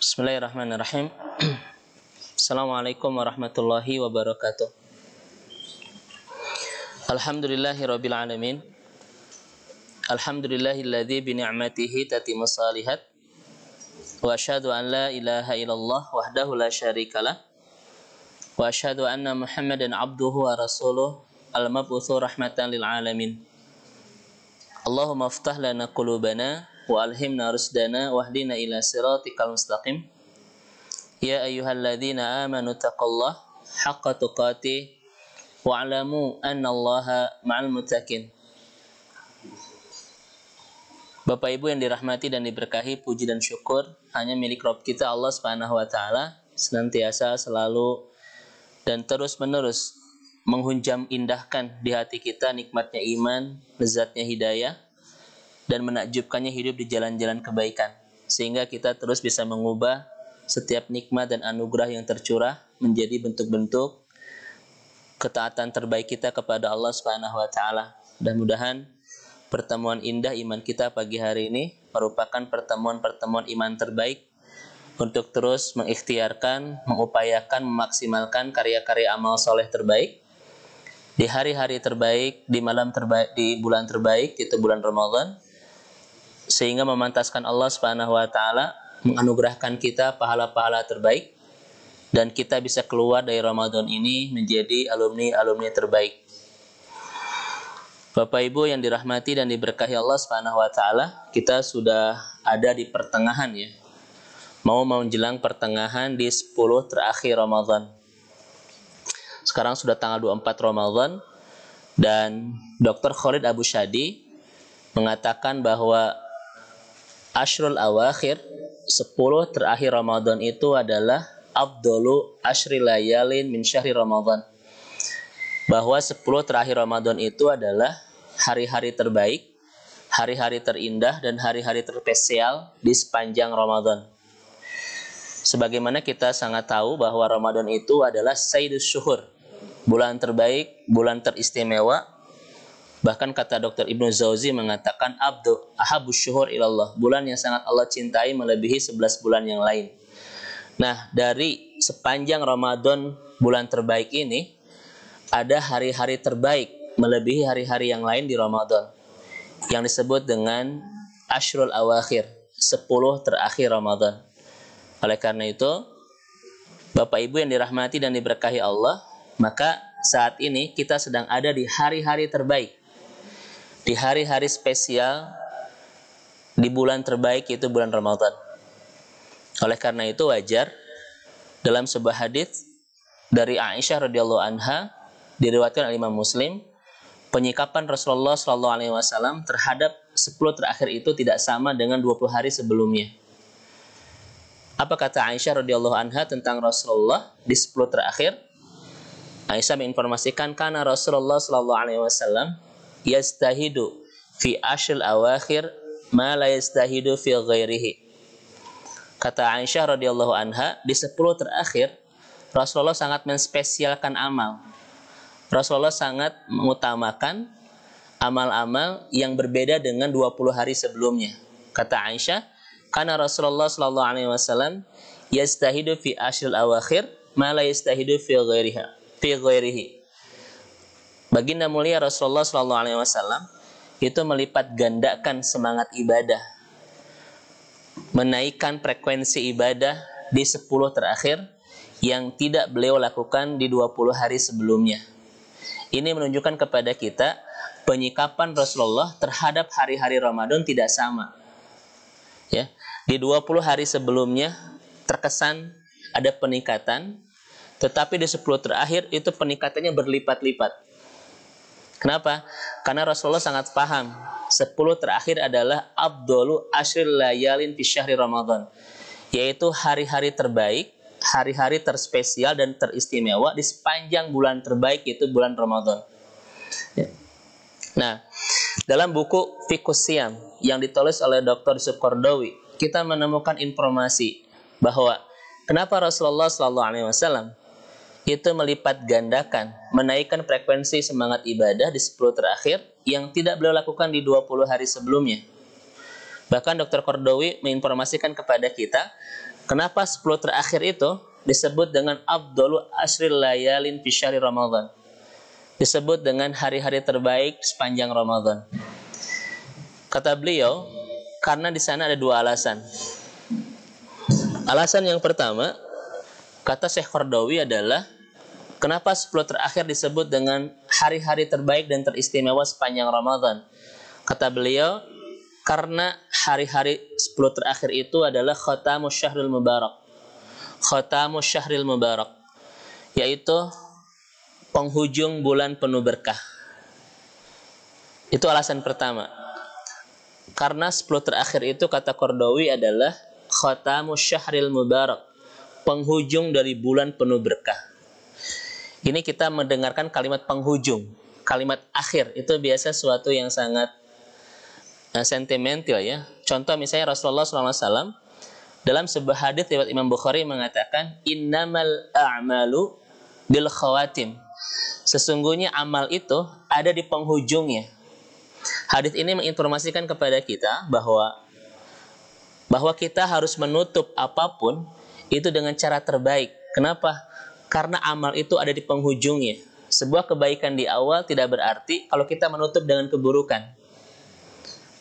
Bismillahirrahmanirrahim. Assalamualaikum warahmatullahi wabarakatuh. Alhamdulillahirabbil alamin. Alhamdulillahilladzi bi ni'matihi tatimmu shalihat. Wa asyhadu an la ilaha illallah wahdahu la syarikalah. Wa asyhadu anna Muhammadan abduhu wa rasuluh al-mab'utsu rahmatan lil alamin. Allahumma iftah lana qulubana wa alhimna rusdana wahdina ila siratikal mustaqim. Ya ayyuhalladzina amanu taqullaha haqqa tuqatih wa'lamu annallaha ma'al muttaqin. Bapak Ibu yang dirahmati dan diberkahi, puji dan syukur hanya milik Rabb kita Allah Subhanahu wa taala, senantiasa selalu dan terus-menerus menghunjam indahkan di hati kita nikmatnya iman, lezatnya hidayah, dan menakjubkannya hidup di jalan-jalan kebaikan, sehingga kita terus bisa mengubah setiap nikmat dan anugerah yang tercurah menjadi bentuk-bentuk ketaatan terbaik kita kepada Allah Subhanahu wa taala. Mudah-mudahan pertemuan indah iman kita pagi hari ini merupakan pertemuan-pertemuan iman terbaik untuk terus mengikhtiarkan, mengupayakan, memaksimalkan karya-karya amal soleh terbaik di hari-hari terbaik, di malam terbaik, di bulan terbaik, yaitu bulan Ramadan, sehingga memantaskan Allah Subhanahu wa taala menganugerahkan kita pahala-pahala terbaik dan kita bisa keluar dari Ramadan ini menjadi alumni-alumni terbaik. Bapak Ibu yang dirahmati dan diberkahi Allah Subhanahu wa taala, kita sudah ada di pertengahan ya. Mau menjelang pertengahan di 10 terakhir Ramadan. Sekarang sudah tanggal 24 Ramadan dan Dr. Khalid Abu Shadi mengatakan bahwa Ashrul Awakhir, 10 terakhir Ramadan itu adalah afdalu asyri layalin min syahri Ramadan. Bahwa 10 terakhir Ramadan itu adalah hari-hari terbaik, hari-hari terindah dan hari-hari terspesial di sepanjang Ramadan. Sebagaimana kita sangat tahu bahwa Ramadan itu adalah Sayyidus Syuhur, bulan terbaik, bulan teristimewa. Bahkan kata Dr. Ibnu Jauzi mengatakan ahabus syuhur ilallah, bulan yang sangat Allah cintai melebihi 11 bulan yang lain. Nah, dari sepanjang Ramadan bulan terbaik ini ada hari-hari terbaik melebihi hari-hari yang lain di Ramadan yang disebut dengan Ashrul Awakhir, 10 terakhir Ramadan. Oleh karena itu, Bapak Ibu yang dirahmati dan diberkahi Allah, maka saat ini kita sedang ada di hari-hari terbaik, di hari-hari spesial di bulan terbaik, yaitu bulan Ramadan. Oleh karena itu wajar dalam sebuah hadis dari Aisyah radhiyallahu anha diriwayatkan oleh Imam Muslim, penyikapan Rasulullah sallallahu alaihi wasallam terhadap 10 terakhir itu tidak sama dengan 20 hari sebelumnya. Apa kata Aisyah radhiyallahu anha tentang Rasulullah di 10 terakhir? Aisyah menginformasikan karena Rasulullah sallallahu alaihi wasallam yastahidu fi ashril awakhir ma la yastahidu fi ghairihi. Kata Aisyah radhiyallahu anha, di 10 terakhir Rasulullah sangat menspesialkan amal. Rasulullah sangat mengutamakan amal-amal yang berbeda dengan 20 hari sebelumnya. Kata Aisyah, karena Rasulullah sallallahu alaihi wasallam yastahidu fi ashril awakhir ma la yastahidu fi ghairihi. Baginda mulia Rasulullah SAW itu melipat gandakan semangat ibadah, menaikkan frekuensi ibadah di 10 terakhir yang tidak beliau lakukan di 20 hari sebelumnya. Ini menunjukkan kepada kita penyikapan Rasulullah terhadap hari-hari Ramadan tidak sama. Ya, di 20 hari sebelumnya terkesan ada peningkatan, tetapi di 10 terakhir itu peningkatannya berlipat-lipat. Kenapa? Karena Rasulullah sangat paham 10 terakhir adalah afdalu ashril layalin fi syahri Ramadan, yaitu hari-hari terbaik, hari-hari terspesial dan teristimewa di sepanjang bulan terbaik, yaitu bulan Ramadan. Nah, dalam buku Fiqhus Shiyam yang ditulis oleh Dr. Yusuf Qaradawi, kita menemukan informasi bahwa kenapa Rasulullah SAW itu melipat gandakan, menaikkan frekuensi semangat ibadah di 10 terakhir yang tidak beliau lakukan di 20 hari sebelumnya. Bahkan Dr. Qaradawi menginformasikan kepada kita Kenapa 10 terakhir itu disebut dengan afdalu asril layalin fi syahri Ramadan? Disebut dengan hari-hari terbaik sepanjang Ramadan. Kata beliau, karena di sana ada dua alasan. Alasan yang pertama, kata Syekh Qardawi adalah kenapa 10 terakhir disebut dengan hari-hari terbaik dan teristimewa sepanjang Ramadan? Kata beliau, karena hari-hari 10 terakhir itu adalah khatamu syahril mubarak. Khatamu syahril mubarak, yaitu penghujung bulan penuh berkah. Itu alasan pertama. Karena 10 terakhir itu kata Qardawi adalah khatamu syahril mubarak, penghujung dari bulan penuh berkah. Ini kita mendengarkan kalimat penghujung, kalimat akhir itu biasa suatu yang sangat sentimental ya. Contoh misalnya Rasulullah SAW dalam sebuah hadis riwayat Imam Bukhari mengatakan innamal a'malu bil khawatim. Sesungguhnya amal itu ada di penghujungnya. Hadis ini menginformasikan kepada kita bahwa kita harus menutup apapun itu dengan cara terbaik. Kenapa? Karena amal itu ada di penghujungnya. Sebuah kebaikan di awal tidak berarti kalau kita menutup dengan keburukan.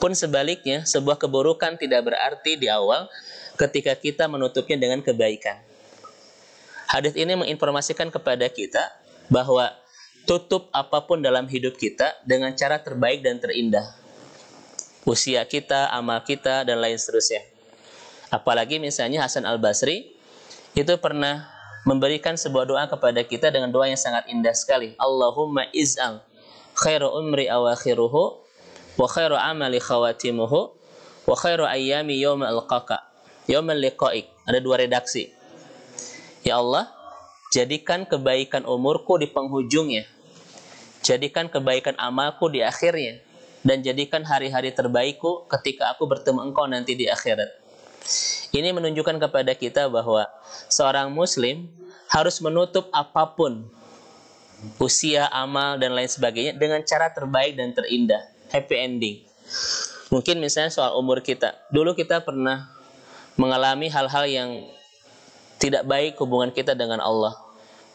Pun sebaliknya, sebuah keburukan tidak berarti di awal ketika kita menutupnya dengan kebaikan. Hadis ini menginformasikan kepada kita bahwa tutup apapun dalam hidup kita dengan cara terbaik dan terindah. Usia kita, amal kita, dan lain seterusnya. Apalagi misalnya Hasan Al-Basri itu pernah memberikan sebuah doa kepada kita dengan doa yang sangat indah sekali. Allahumma iz'al khairu umri awakhiruhu wa khairu amali khawatimuhu wa khairu ayyami yawma alqaka yawma liqa'ik. Ada dua redaksi. Ya Allah, jadikan kebaikan umurku di penghujungnya, jadikan kebaikan amalku di akhirnya, dan jadikan hari-hari terbaikku ketika aku bertemu engkau nanti di akhirat. Ini menunjukkan kepada kita bahwa seorang muslim harus menutup apapun, usia, amal, dan lain sebagainya dengan cara terbaik dan terindah, happy ending. Mungkin misalnya soal umur kita. Dulu kita pernah mengalami hal-hal yang tidak baik hubungan kita dengan Allah.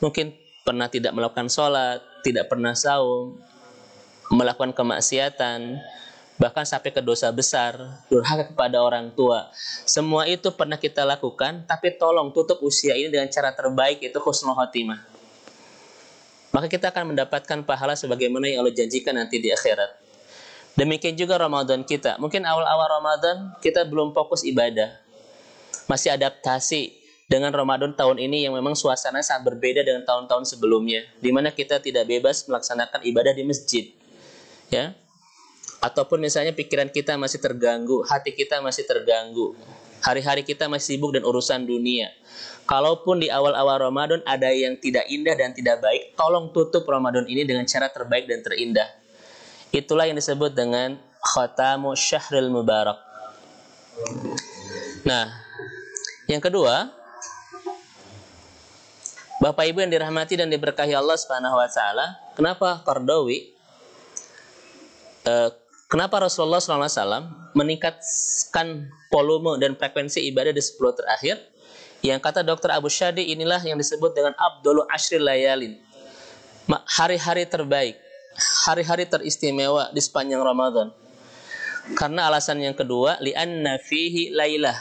Mungkin pernah tidak melakukan sholat, tidak pernah saum, melakukan kemaksiatan, bahkan sampai ke dosa besar, durhaka kepada orang tua. Semua itu pernah kita lakukan, tapi tolong tutup usia ini dengan cara terbaik, itu husnul khotimah. Maka kita akan mendapatkan pahala sebagaimana yang Allah janjikan nanti di akhirat. Demikian juga Ramadan kita. Mungkin awal-awal Ramadan kita belum fokus ibadah, masih adaptasi dengan Ramadan tahun ini yang memang suasana sangat berbeda dengan tahun-tahun sebelumnya, di mana kita tidak bebas melaksanakan ibadah di masjid, ya. Ataupun misalnya pikiran kita masih terganggu, hati kita masih terganggu, hari-hari kita masih sibuk dan urusan dunia. Kalaupun di awal-awal Ramadan ada yang tidak indah dan tidak baik, tolong tutup Ramadan ini dengan cara terbaik dan terindah. Itulah yang disebut dengan khatamu syahril mubarak. Nah, yang kedua, Bapak Ibu yang dirahmati dan diberkahi Allah Subhanahu wa taala, kenapa Qardawi kenapa Rasulullah SAW meningkatkan volume dan frekuensi ibadah di 10 terakhir? Yang kata Dr. Abu Shadi, inilah yang disebut dengan Abdullu Ashril Layalin, hari-hari terbaik, hari-hari teristimewa di sepanjang Ramadan. Karena alasan yang kedua, li'anna fihi lailah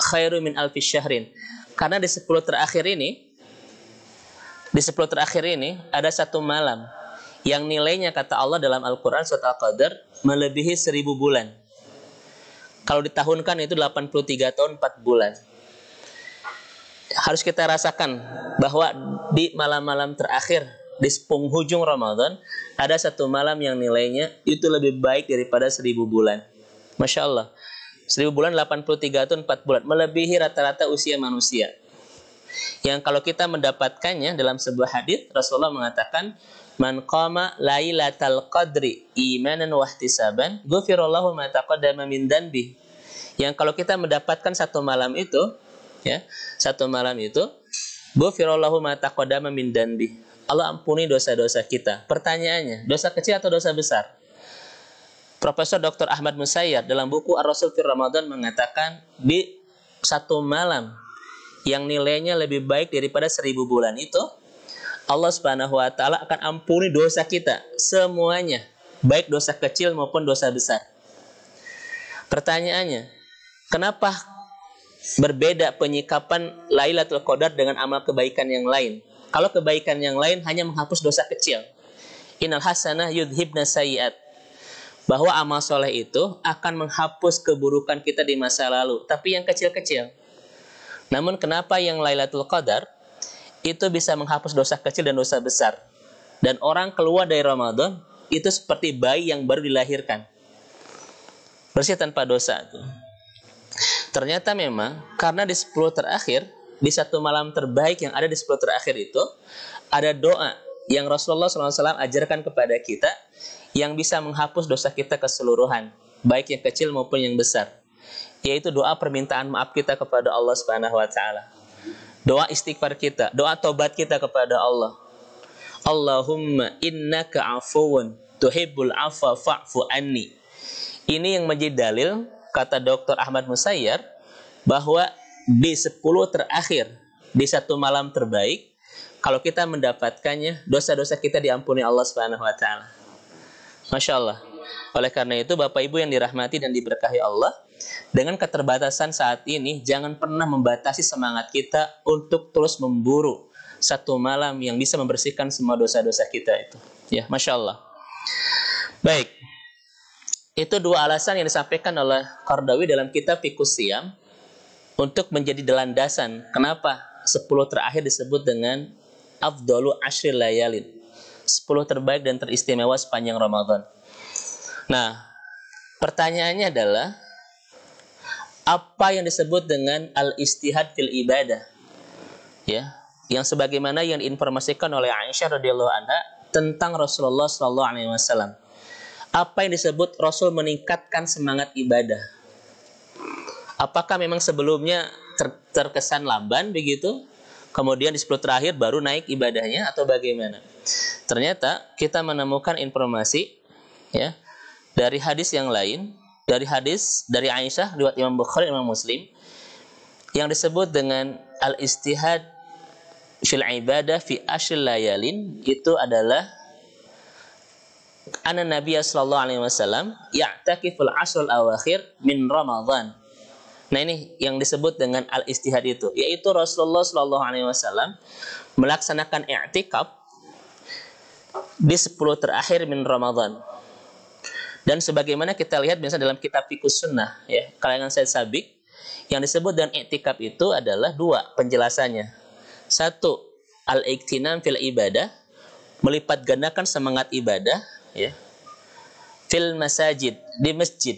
khairu min alfi syahrin. Karena di 10 terakhir ini ada satu malam yang nilainya kata Allah dalam Al-Quran surat Al-Qadar melebihi 1000 bulan. Kalau ditahunkan itu 83 tahun 4 bulan. Harus kita rasakan bahwa di malam-malam terakhir di penghujung Ramadan ada satu malam yang nilainya itu lebih baik daripada 1000 bulan. Masya Allah, 1000 bulan 83 tahun 4 bulan, melebihi rata-rata usia manusia. Yang kalau kita mendapatkannya dalam sebuah hadis, Rasulullah mengatakan, man qama lailatal qadri imanan wa ihtisaban ghufirallahu ma taqaddama min dzanbi. Yang kalau kita mendapatkan satu malam itu, ya, satu malam itu, ghufirallahu ma taqaddama min dzanbi. Allah ampuni dosa-dosa kita. Pertanyaannya, dosa kecil atau dosa besar? Profesor Dr. Ahmad Musayyad dalam buku Ar-Rasul fi Ramadan mengatakan di satu malam yang nilainya lebih baik daripada 1000 bulan itu, Allah Subhanahu wa taala akan ampuni dosa kita semuanya, baik dosa kecil maupun dosa besar. Pertanyaannya, kenapa berbeda penyikapan Lailatul Qadar dengan amal kebaikan yang lain? Kalau kebaikan yang lain hanya menghapus dosa kecil. Innal hasanah yudhibna sayyi'at. Bahwa amal soleh itu akan menghapus keburukan kita di masa lalu, tapi yang kecil-kecil. Namun kenapa yang Lailatul Qadar itu bisa menghapus dosa kecil dan dosa besar? Dan orang keluar dari Ramadan itu seperti bayi yang baru dilahirkan, bersih tanpa dosa. Ternyata memang karena di 10 terakhir, di satu malam terbaik yang ada di 10 terakhir itu, ada doa yang Rasulullah SAW ajarkan kepada kita yang bisa menghapus dosa kita keseluruhan, baik yang kecil maupun yang besar, yaitu doa permintaan maaf kita kepada Allah Subhanahu wa taala. Doa istighfar kita, doa tobat kita kepada Allah. Allahumma innaka afuwun tuhibbul afwa fa'fu anni. Ini yang menjadi dalil, kata Dr. Ahmad Musayyar, bahwa di 10 terakhir, di satu malam terbaik, kalau kita mendapatkannya, dosa-dosa kita diampuni Allah Subhanahu wa taala. Masya Allah. Oleh karena itu, Bapak Ibu yang dirahmati dan diberkahi Allah, dengan keterbatasan saat ini, jangan pernah membatasi semangat kita untuk terus memburu satu malam yang bisa membersihkan semua dosa-dosa kita itu. Ya, Masya Allah. Baik. Itu dua alasan yang disampaikan oleh Qardawi dalam kitab Fiqhus Shiyam untuk menjadi landasan kenapa 10 terakhir disebut dengan afdalu ashril layalin, 10 terbaik dan teristimewa sepanjang Ramadan. Nah, pertanyaannya adalah apa yang disebut dengan al-istihad fil ibadah? Ya, yang sebagaimana yang diinformasikan oleh Aisyah radhiyallahu anha tentang Rasulullah sallallahu alaihi wasallam. Apa yang disebut Rasul meningkatkan semangat ibadah? Apakah memang sebelumnya terkesan lamban begitu? Kemudian di 10 terakhir baru naik ibadahnya atau bagaimana? Ternyata kita menemukan informasi ya dari hadis yang lain, dari hadis dari Aisyah riwayat Imam Bukhari dan Imam Muslim yang disebut dengan al-istihad fil ibadah fi ashril layalin, itu adalah anna Nabiya sallallahu alaihi wasallam ya'takiful ashrul awakhir min Ramadan. Nah, ini yang disebut dengan al-istihad itu, yaitu Rasulullah sallallahu alaihi wasallam melaksanakan i'tikaf di 10 terakhir min Ramadan. Dan sebagaimana kita lihat biasa dalam kitab Fiqhus Sunnah ya, kalangan Syekh Sabiq, yang disebut dengan i'tikaf itu adalah dua penjelasannya. Satu, al-iktinam fil ibadah, melipat gandakan semangat ibadah ya, fil masajid, di masjid.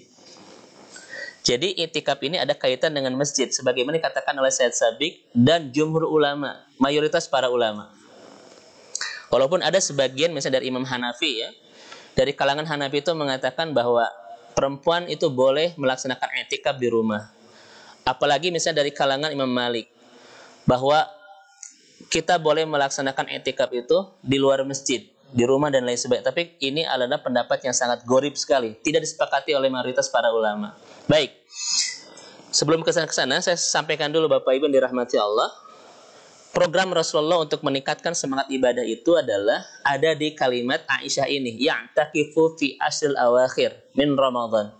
Jadi i'tikaf ini ada kaitan dengan masjid sebagaimana dikatakan oleh Syekh Sabiq dan jumhur ulama, mayoritas para ulama. Walaupun ada sebagian misalnya dari Imam Hanafi ya, dari kalangan Hanafi itu mengatakan bahwa perempuan itu boleh melaksanakan i'tikaf di rumah. Apalagi misalnya dari kalangan Imam Malik, bahwa kita boleh melaksanakan i'tikaf itu di luar masjid, di rumah dan lain sebagainya. Tapi ini adalah pendapat yang sangat gorib sekali, tidak disepakati oleh mayoritas para ulama. Baik, sebelum kesana saya sampaikan dulu Bapak Ibu yang dirahmati Allah, program Rasulullah untuk meningkatkan semangat ibadah itu adalah ada di kalimat Aisyah ini, ya'takifu fi ashril awakhir min Ramadan,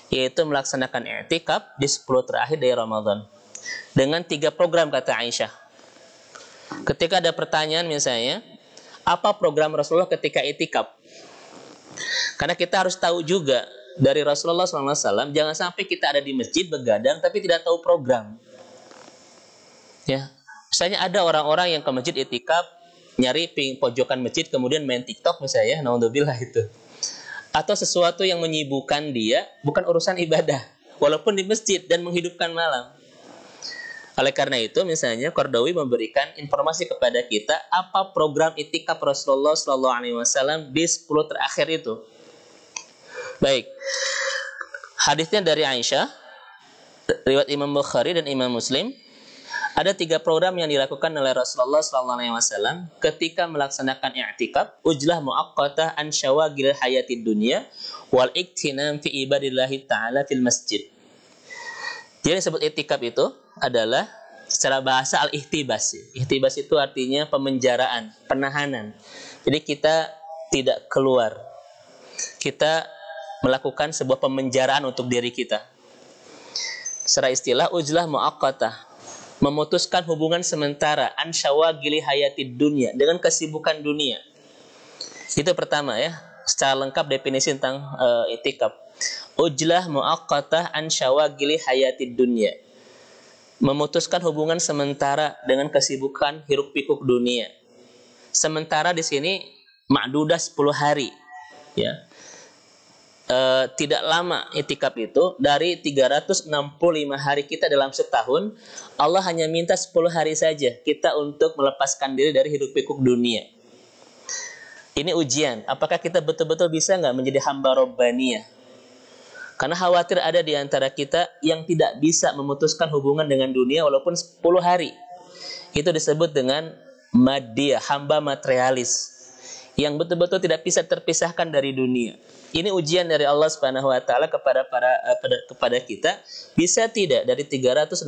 yaitu melaksanakan i'tikaf di 10 terakhir dari Ramadan dengan 3 program, kata Aisyah. Ketika ada pertanyaan misalnya, apa program Rasulullah ketika i'tikaf? Karena kita harus tahu juga dari Rasulullah SAW, jangan sampai kita ada di masjid begadang tapi tidak tahu program. Ya, misalnya ada orang-orang yang ke masjid i'tikaf, nyari pojokan masjid kemudian main TikTok misalnya, naudzubillah itu. Atau sesuatu yang menyibukkan dia bukan urusan ibadah, walaupun di masjid dan menghidupkan malam. Oleh karena itu, misalnya Qardawi memberikan informasi kepada kita apa program i'tikaf Rasulullah SAW di 10 terakhir itu. Baik, hadisnya dari Aisyah, riwayat Imam Bukhari dan Imam Muslim. Ada 3 program yang dilakukan oleh Rasulullah SAW ketika melaksanakan i'tikaf, ujlah muaqqatah an syawagil hayatid dunya wal iktinam fi ibadillahi ta'ala fil masjid. Jadi disebut i'tikaf itu adalah Secara bahasa al-ihtibas. Ihtibas itu artinya pemenjaraan, penahanan. Jadi kita tidak keluar. Kita melakukan sebuah pemenjaraan untuk diri kita. Secara istilah uzlah muaqqatah, memutuskan hubungan sementara an syawagili hayatid dunya, dengan kesibukan dunia. Itu pertama ya, secara lengkap definisi tentang i'tikaf. Uzlah muaqqatah an syawagili hayatid dunya, memutuskan hubungan sementara dengan kesibukan hiruk pikuk dunia. Sementara di sini ma'dudah 10 hari ya. Tidak lama i'tikaf itu, dari 365 hari kita dalam setahun, Allah hanya minta 10 hari saja kita untuk melepaskan diri dari hiruk pikuk dunia. Ini ujian, apakah kita betul-betul bisa nggak menjadi hamba Rabbaniyah? Karena khawatir ada di antara kita yang tidak bisa memutuskan hubungan dengan dunia walaupun 10 hari. Itu disebut dengan madiyah, hamba materialis, yang betul-betul tidak bisa terpisahkan dari dunia. Ini ujian dari Allah Subhanahu wa taala kepada kita. Bisa tidak dari 365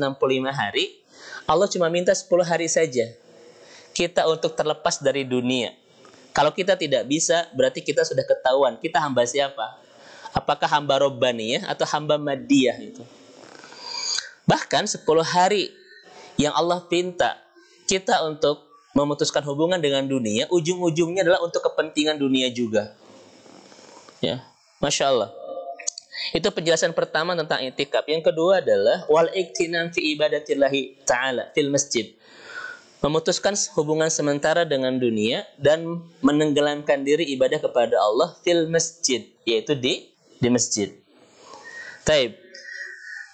hari Allah cuma minta 10 hari saja kita untuk terlepas dari dunia. Kalau kita tidak bisa, berarti kita sudah ketahuan kita hamba siapa? Apakah hamba Rabbaniyah atau hamba Madiyah itu? Bahkan 10 hari yang Allah pinta kita untuk memutuskan hubungan dengan dunia, ujung-ujungnya adalah untuk kepentingan dunia juga. Ya, Masya Allah. Itu penjelasan pertama tentang i'tikaf. Yang kedua adalah wal iktinam fi ibadatillahi ta'ala fil masjid. Memutuskan hubungan sementara dengan dunia dan menenggelamkan diri ibadah kepada Allah fil masjid, yaitu di masjid. Taib.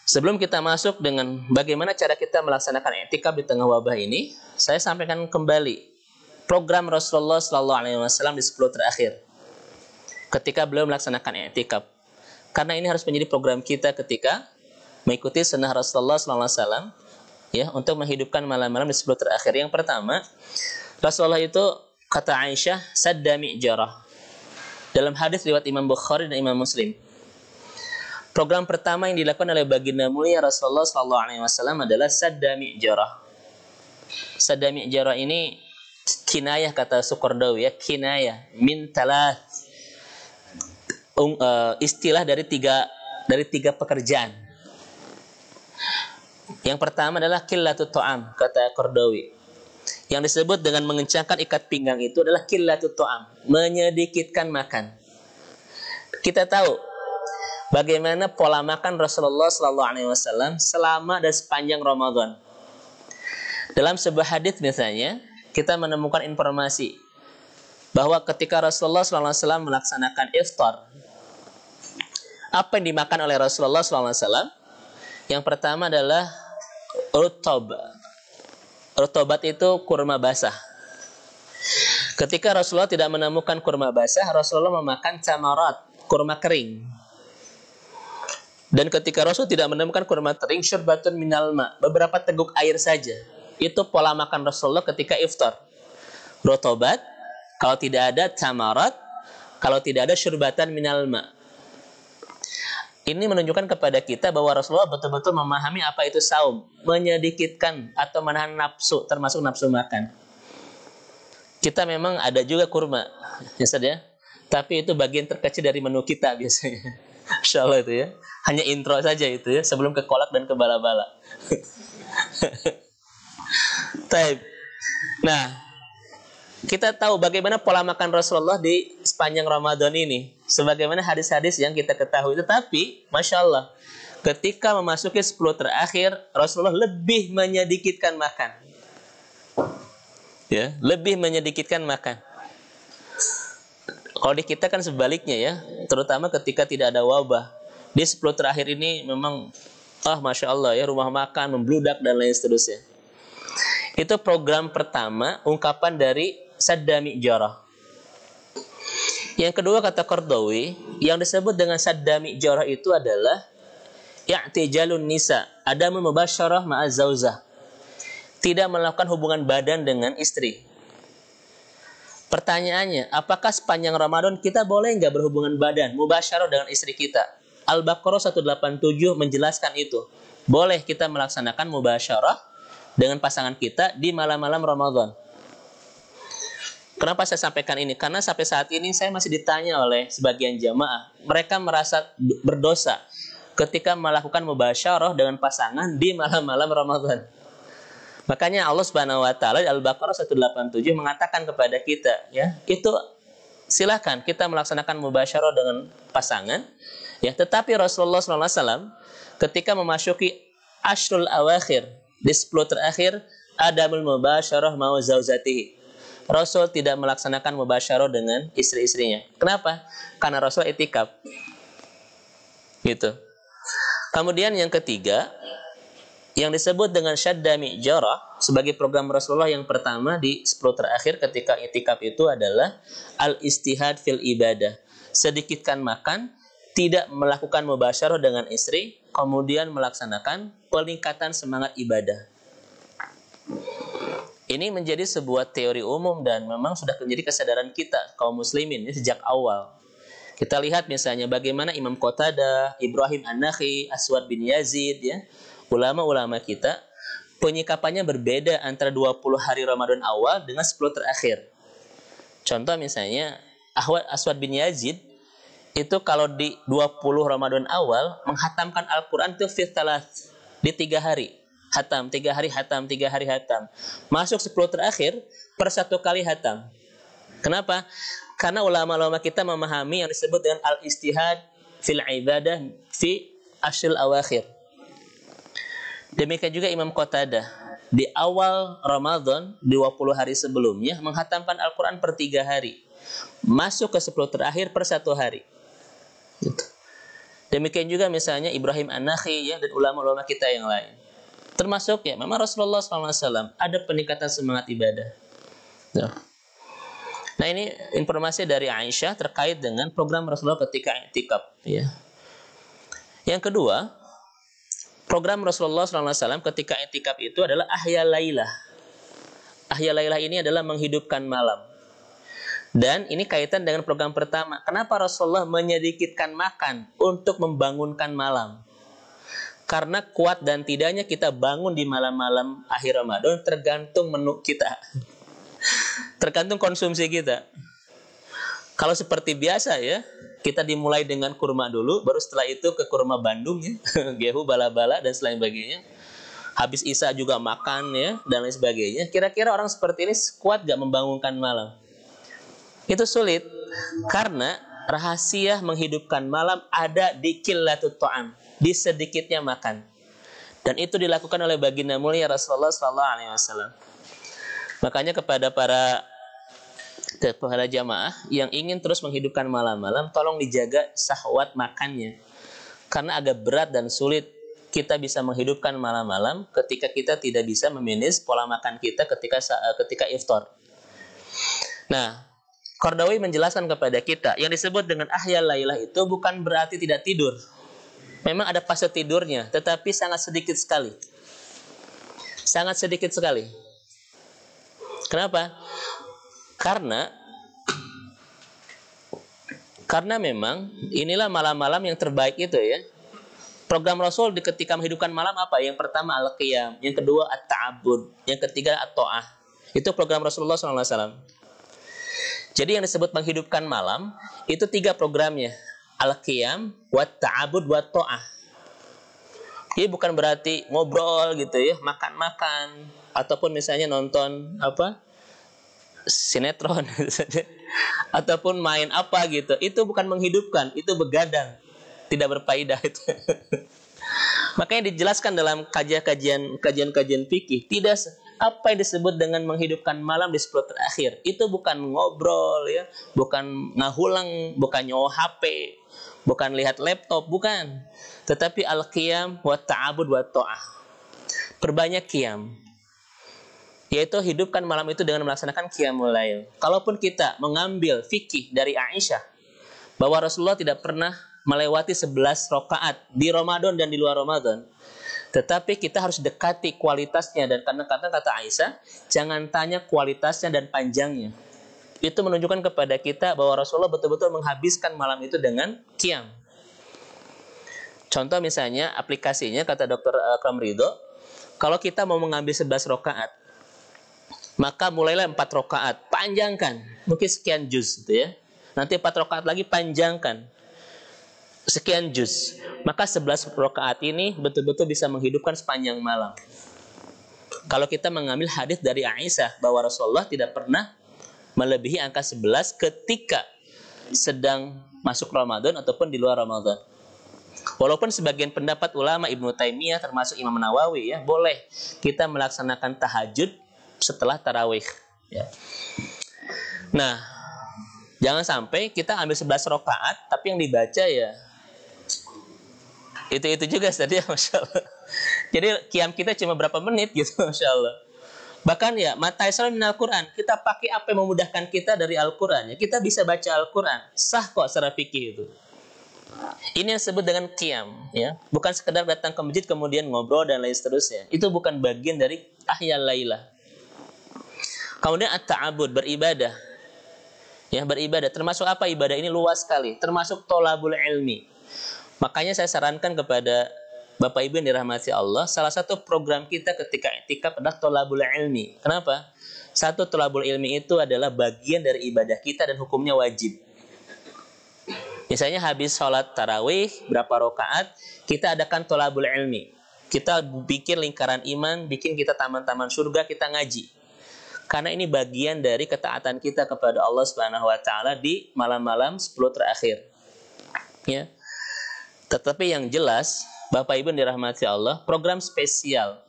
Sebelum kita masuk dengan bagaimana cara kita melaksanakan i'tikaf di tengah wabah ini, saya sampaikan kembali program Rasulullah SAW di 10 terakhir ketika beliau melaksanakan i'tikaf. Karena ini harus menjadi program kita ketika mengikuti sunnah Rasulullah SAW, ya, untuk menghidupkan malam-malam di 10 terakhir. Yang pertama, Rasulullah itu, kata Aisyah, sadda mi'jarah. Dalam hadis riwayat Imam Bukhari dan Imam Muslim. Program pertama yang dilakukan oleh baginda mulia Rasulullah SAW adalah sadda mi'jarah. Sadda mi'jarah ini kinayah, kata Suqardawi, ya, kinayah min thalath, istilah dari tiga pekerjaan. Yang pertama adalah qillatut ta'am, kata Qardawi. Yang disebut dengan mengencangkan ikat pinggang itu adalah qillatut ta'am, menyedikitkan makan. Kita tahu bagaimana pola makan Rasulullah SAW selama dan sepanjang Ramadan. Dalam sebuah hadis misalnya, kita menemukan informasi bahwa ketika Rasulullah SAW melaksanakan iftar, apa yang dimakan oleh Rasulullah SAW? Yang pertama adalah rutobat. Rutobat itu kurma basah. Ketika Rasulullah tidak menemukan kurma basah, Rasulullah memakan tamarat, kurma kering. Dan ketika Rasul tidak menemukan kurma kering, syurbatun minal ma, beberapa teguk air saja. Itu pola makan Rasulullah ketika iftar. Rutobat, kalau tidak ada tamarat, kalau tidak ada syurbatan minal ma. Ini menunjukkan kepada kita bahwa Rasulullah betul-betul memahami apa itu saum, menyedikitkan atau menahan nafsu, termasuk nafsu makan. Kita memang ada juga kurma, ya, tapi itu bagian terkecil dari menu kita biasanya. Insya Allah itu ya, hanya intro saja itu ya, sebelum ke kolak dan ke bala-bala. Nah, kita tahu bagaimana pola makan Rasulullah di sepanjang Ramadan ini, sebagaimana hadis-hadis yang kita ketahui. Tetapi, Masya Allah, ketika memasuki 10 terakhir, Rasulullah lebih menyedikitkan makan. Ya, lebih menyedikitkan makan. Kalau di kita kan sebaliknya ya, terutama ketika tidak ada wabah. Di 10 terakhir ini memang, Masya Allah ya, rumah makan membludak dan lain seterusnya. Itu program pertama, ungkapan dari sadda mi'jarah. Yang kedua, kata Qardawi, yang disebut dengan sadda mi'jarah itu adalah i'tijalun nisa, adamu mubasyarah ma'az zauzah. Tidak melakukan hubungan badan dengan istri. Pertanyaannya, apakah sepanjang Ramadan kita boleh nggak berhubungan badan, mubasyarah dengan istri kita? Al-Baqarah 187 menjelaskan itu. Boleh kita melaksanakan mubasyarah dengan pasangan kita di malam-malam Ramadan. Kenapa saya sampaikan ini? Karena sampai saat ini saya masih ditanya oleh sebagian jamaah. Mereka merasa berdosa ketika melakukan mubasyarah dengan pasangan di malam-malam Ramadan. Makanya Allah Subhanahu wa taala di Al-Baqarah 187 mengatakan kepada kita, ya, itu silakan kita melaksanakan mubasyarah dengan pasangan, ya, tetapi Rasulullah SAW ketika memasuki ashrul awakhir, di 10 terakhir, adamul mubasyarah mau zaujatihi. Rasul tidak melaksanakan mubasyarah dengan istri-istrinya. Kenapa? Karena Rasul itikaf. Gitu. Kemudian yang ketiga, yang disebut dengan syadda mi'jarah sebagai program Rasulullah yang pertama di 10 terakhir ketika itikaf itu adalah al-istihad fil ibadah. Sedikitkan makan, tidak melakukan mubasyarah dengan istri, kemudian melaksanakan peningkatan semangat ibadah. Ini menjadi sebuah teori umum dan memang sudah menjadi kesadaran kita kaum muslimin ini sejak awal. Kita lihat misalnya bagaimana Imam Qatadah, Ibrahim An-Nakhi, Aswad bin Yazid, ya, ulama-ulama kita, penyikapannya berbeda antara 20 hari Ramadan awal dengan 10 terakhir. Contoh misalnya, Aswad bin Yazid, itu kalau di 20 Ramadan awal, menghatamkan Al-Quran itu di 3 hari. Hatam, 3 hari hatam, 3 hari hatam. Masuk 10 terakhir, per 1 kali hatam. Kenapa? Karena ulama-ulama kita memahami yang disebut dengan al-istihad fil ibadah fi ashril awakhir. Demikian juga Imam Qatadah di awal Ramadan 20 hari sebelumnya menghatamkan Al-Quran per 3 hari. Masuk ke 10 terakhir per 1 hari. Gitu. Demikian juga misalnya Ibrahim An-Nakhi, ya, dan ulama-ulama kita yang lain. Termasuk, ya, memang Rasulullah SAW ada peningkatan semangat ibadah. Nah, ini informasi dari Aisyah terkait dengan program Rasulullah ketika i'tikaf, ya. Yang kedua, program Rasulullah SAW ketika i'tikaf itu adalah ahya lailah. Ahya lailah ini adalah menghidupkan malam. Dan ini kaitan dengan program pertama. Kenapa Rasulullah menyedikitkan makan untuk membangunkan malam? Karena kuat dan tidaknya kita bangun di malam-malam akhir Ramadan tergantung menu kita. Tergantung konsumsi kita. Kalau seperti biasa, ya, kita dimulai dengan kurma dulu, baru setelah itu ke kurma Bandung, ya, gehu, bala-bala, dan sebagainya. Habis Isya juga makan, ya, dan lain sebagainya. Kira-kira orang seperti ini kuat gak membangunkan malam? Itu sulit. Karena rahasia menghidupkan malam ada di qillatut ta'am, di sedikitnya makan. Dan itu dilakukan oleh baginda mulia Rasulullah SAW. Makanya kepada para jamaah yang ingin terus menghidupkan malam-malam, tolong dijaga syahwat makannya. Karena agak berat dan sulit kita bisa menghidupkan malam-malam ketika kita tidak bisa memanage pola makan kita ketika iftar. Nah, Qardawi menjelaskan kepada kita, yang disebut dengan ahya lailah itu bukan berarti tidak tidur. Memang ada fase tidurnya, tetapi sangat sedikit sekali. Sangat sedikit sekali. Kenapa? Karena memang inilah malam-malam yang terbaik itu, ya. Program Rasul ketika menghidupkan malam apa? Yang pertama al-qiyam, yang kedua at-ta'abbud, yang ketiga at-ta'ah. Itu program Rasulullah SAW. Jadi yang disebut menghidupkan malam itu 3 programnya. Al-qiyam, wat-ta'abbud, wat-ta'ah. Jadi bukan berarti ngobrol gitu, ya, makan-makan, ataupun misalnya nonton sinetron ataupun main apa gitu. Itu bukan menghidupkan, itu begadang, tidak berfaedah itu. Makanya dijelaskan dalam kajian fikih, tidak apa yang disebut dengan menghidupkan malam di 10 terakhir itu bukan ngobrol, ya, bukan ngahulang, bukan nyawa HP, bukan lihat laptop, bukan. Tetapi al-qiyam wa ta'abud wa ta'ah. Perbanyak qiyam. Yaitu hidupkan malam itu dengan melaksanakan qiyamul lail. Kalaupun kita mengambil fikih dari Aisyah bahwa Rasulullah tidak pernah melewati 11 rakaat di Ramadan dan di luar Ramadan. Tetapi kita harus dekati kualitasnya, dan karena kata Aisyah, jangan tanya kualitasnya dan panjangnya. Itu menunjukkan kepada kita bahwa Rasulullah betul-betul menghabiskan malam itu dengan qiyam. Contoh misalnya aplikasinya, kata Dr. Akram Ridho, Kalau kita mau mengambil 11 rakaat, maka mulailah 4 rakaat, panjangkan, mungkin sekian juz gitu ya. Nanti 4 rakaat lagi panjangkan, sekian juz. Maka 11 rakaat ini betul-betul bisa menghidupkan sepanjang malam. Kalau kita mengambil hadis dari Aisyah bahwa Rasulullah tidak pernah melebihi angka 11 ketika sedang masuk Ramadan ataupun di luar Ramadan. Walaupun sebagian pendapat ulama Ibnu Taimiyah termasuk Imam Nawawi ya, boleh kita melaksanakan tahajud setelah tarawih ya. Nah, jangan sampai kita ambil 11 rakaat tapi yang dibaca ya itu juga tadi ya, Masya Allah. Jadi qiyam kita cuma berapa menit gitu, Masya Allah. Bahkan ya, mata Islam minal Quran, kita pakai apa yang memudahkan kita dari Al-Quran ya. Kita bisa baca Al-Quran, sah kok secara fikih itu. Ini yang disebut dengan qiyam ya. Bukan sekedar datang ke masjid kemudian ngobrol dan lain seterusnya. Itu bukan bagian dari ahyal lailah. Kemudian at-ta'abud, beribadah. Ya, beribadah. Termasuk apa ibadah ini luas sekali. Termasuk tolabul ilmi. Makanya saya sarankan kepada Bapak Ibu yang dirahmati Allah, salah satu program kita ketika i'tikaf adalah tolabul ilmi. Kenapa? Satu, tolabul ilmi itu adalah bagian dari ibadah kita dan hukumnya wajib. Misalnya habis sholat tarawih, berapa rakaat, kita adakan tolabul ilmi. Kita bikin lingkaran iman, bikin kita taman-taman surga, kita ngaji. Karena ini bagian dari ketaatan kita kepada Allah Subhanahu wa taala di malam-malam 10 terakhir. Ya. Tetapi yang jelas, Bapak Ibu yang dirahmati Allah, program spesial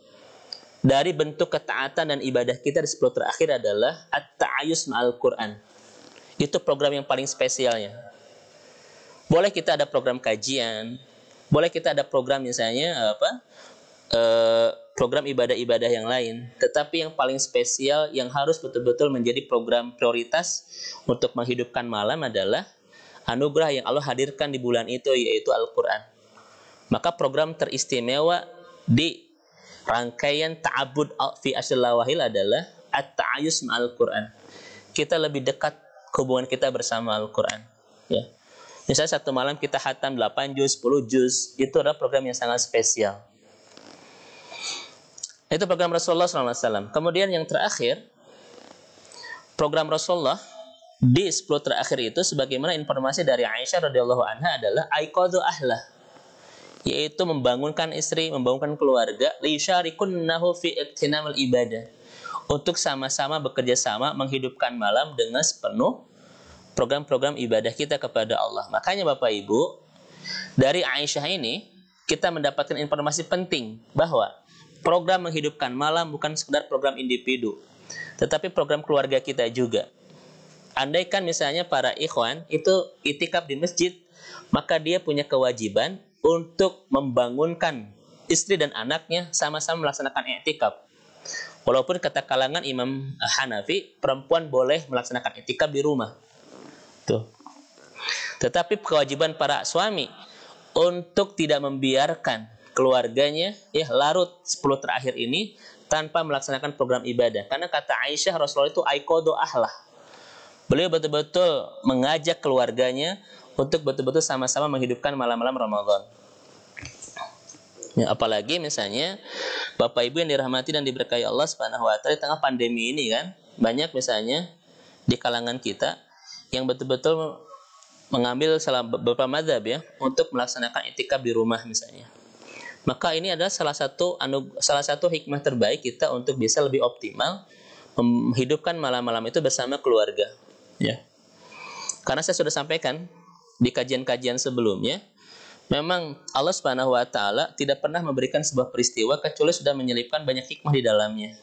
dari bentuk ketaatan dan ibadah kita di 10 terakhir adalah at-ta'ayus ma'al Quran. Itu program yang paling spesialnya. Boleh kita ada program kajian, boleh kita ada program misalnya program ibadah-ibadah yang lain. Tetapi yang paling spesial yang harus betul-betul menjadi program prioritas untuk menghidupkan malam adalah anugerah yang Allah hadirkan di bulan itu, yaitu Al-Quran. Maka program teristimewa di rangkaian ta'abud fi asyril lawahil adalah at-ta'ayus ma'al Quran. Kita lebih dekat hubungan kita bersama Al-Quran. Ya. Misalnya satu malam kita khatam 8 juz, 10 juz, itu adalah program yang sangat spesial. Itu program Rasulullah SAW. Kemudian yang terakhir, program Rasulullah di 10 terakhir itu, sebagaimana informasi dari Aisyah radhiyallahu anha adalah aiqadhu ahlah, yaitu membangunkan istri, membangunkan keluarga, liyusyarikunnahu fi iktinamil ibadah, untuk sama-sama bekerja sama menghidupkan malam dengan sepenuh program-program ibadah kita kepada Allah. Makanya Bapak Ibu, dari Aisyah ini kita mendapatkan informasi penting bahwa program menghidupkan malam bukan sekedar program individu, tetapi program keluarga kita juga. Andaikan misalnya para ikhwan itu i'tikaf di masjid, maka dia punya kewajiban untuk membangunkan istri dan anaknya sama-sama melaksanakan i'tikaf. Walaupun kata kalangan Imam Hanafi, perempuan boleh melaksanakan i'tikaf di rumah. Tuh. Tetapi kewajiban para suami untuk tidak membiarkan keluarganya ya larut 10 terakhir ini tanpa melaksanakan program ibadah. Karena kata Aisyah, Rasulullah itu aiqadhu ahlah. Beliau betul-betul mengajak keluarganya untuk betul-betul sama-sama menghidupkan malam-malam Ramadan. Ya, apalagi misalnya Bapak Ibu yang dirahmati dan diberkahi Allah Subhanahu wa taala, di tengah pandemi ini kan banyak misalnya di kalangan kita yang betul-betul mengambil beberapa mazhab ya untuk melaksanakan i'tikaf di rumah misalnya. Maka ini adalah salah satu hikmah terbaik kita untuk bisa lebih optimal menghidupkan malam-malam itu bersama keluarga. Ya. Karena saya sudah sampaikan di kajian-kajian sebelumnya, memang Allah Subhanahu wa taala tidak pernah memberikan sebuah peristiwa kecuali sudah menyelipkan banyak hikmah di dalamnya.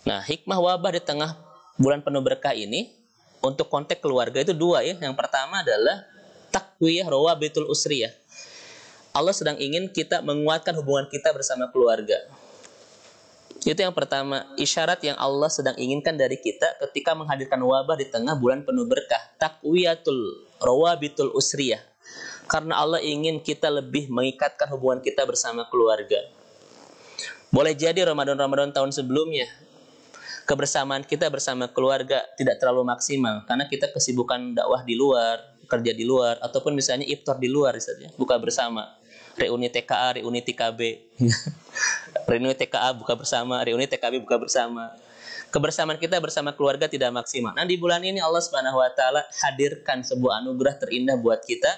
Nah, hikmah wabah di tengah bulan penuh berkah ini untuk konteks keluarga itu dua ya. Yang pertama adalah taqwiyah rawabitul usriyah. Allah sedang ingin kita menguatkan hubungan kita bersama keluarga. Itu yang pertama, isyarat yang Allah sedang inginkan dari kita ketika menghadirkan wabah di tengah bulan penuh berkah. Taqwiyatul rawabitul usriyah. Karena Allah ingin kita lebih mengikatkan hubungan kita bersama keluarga. Boleh jadi Ramadan-Ramadan tahun sebelumnya kebersamaan kita bersama keluarga tidak terlalu maksimal karena kita kesibukan dakwah di luar, kerja di luar, ataupun misalnya iftar di luar misalnya, buka bersama, reuni TKA, reuni TKB. Reuni TKA buka bersama, reuni TKB buka bersama. Kebersamaan kita bersama keluarga tidak maksimal. Nah, di bulan ini Allah Subhanahu wa taala hadirkan sebuah anugerah terindah buat kita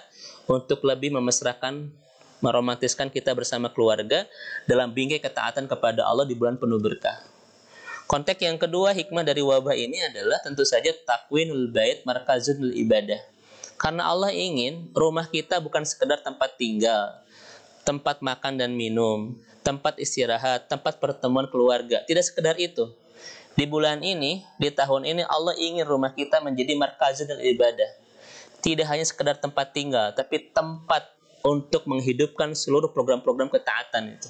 untuk lebih memesrakan, meromantiskan kita bersama keluarga dalam bingkai ketaatan kepada Allah di bulan penuh berkah. Konteks yang kedua, hikmah dari wabah ini adalah tentu saja takwinul bait markazul ibadah. Karena Allah ingin rumah kita bukan sekedar tempat tinggal, tempat makan dan minum, tempat istirahat, tempat pertemuan keluarga. Tidak sekedar itu. Di bulan ini, di tahun ini, Allah ingin rumah kita menjadi markazul ibadah. Tidak hanya sekedar tempat tinggal, tapi tempat untuk menghidupkan seluruh program-program ketaatan itu.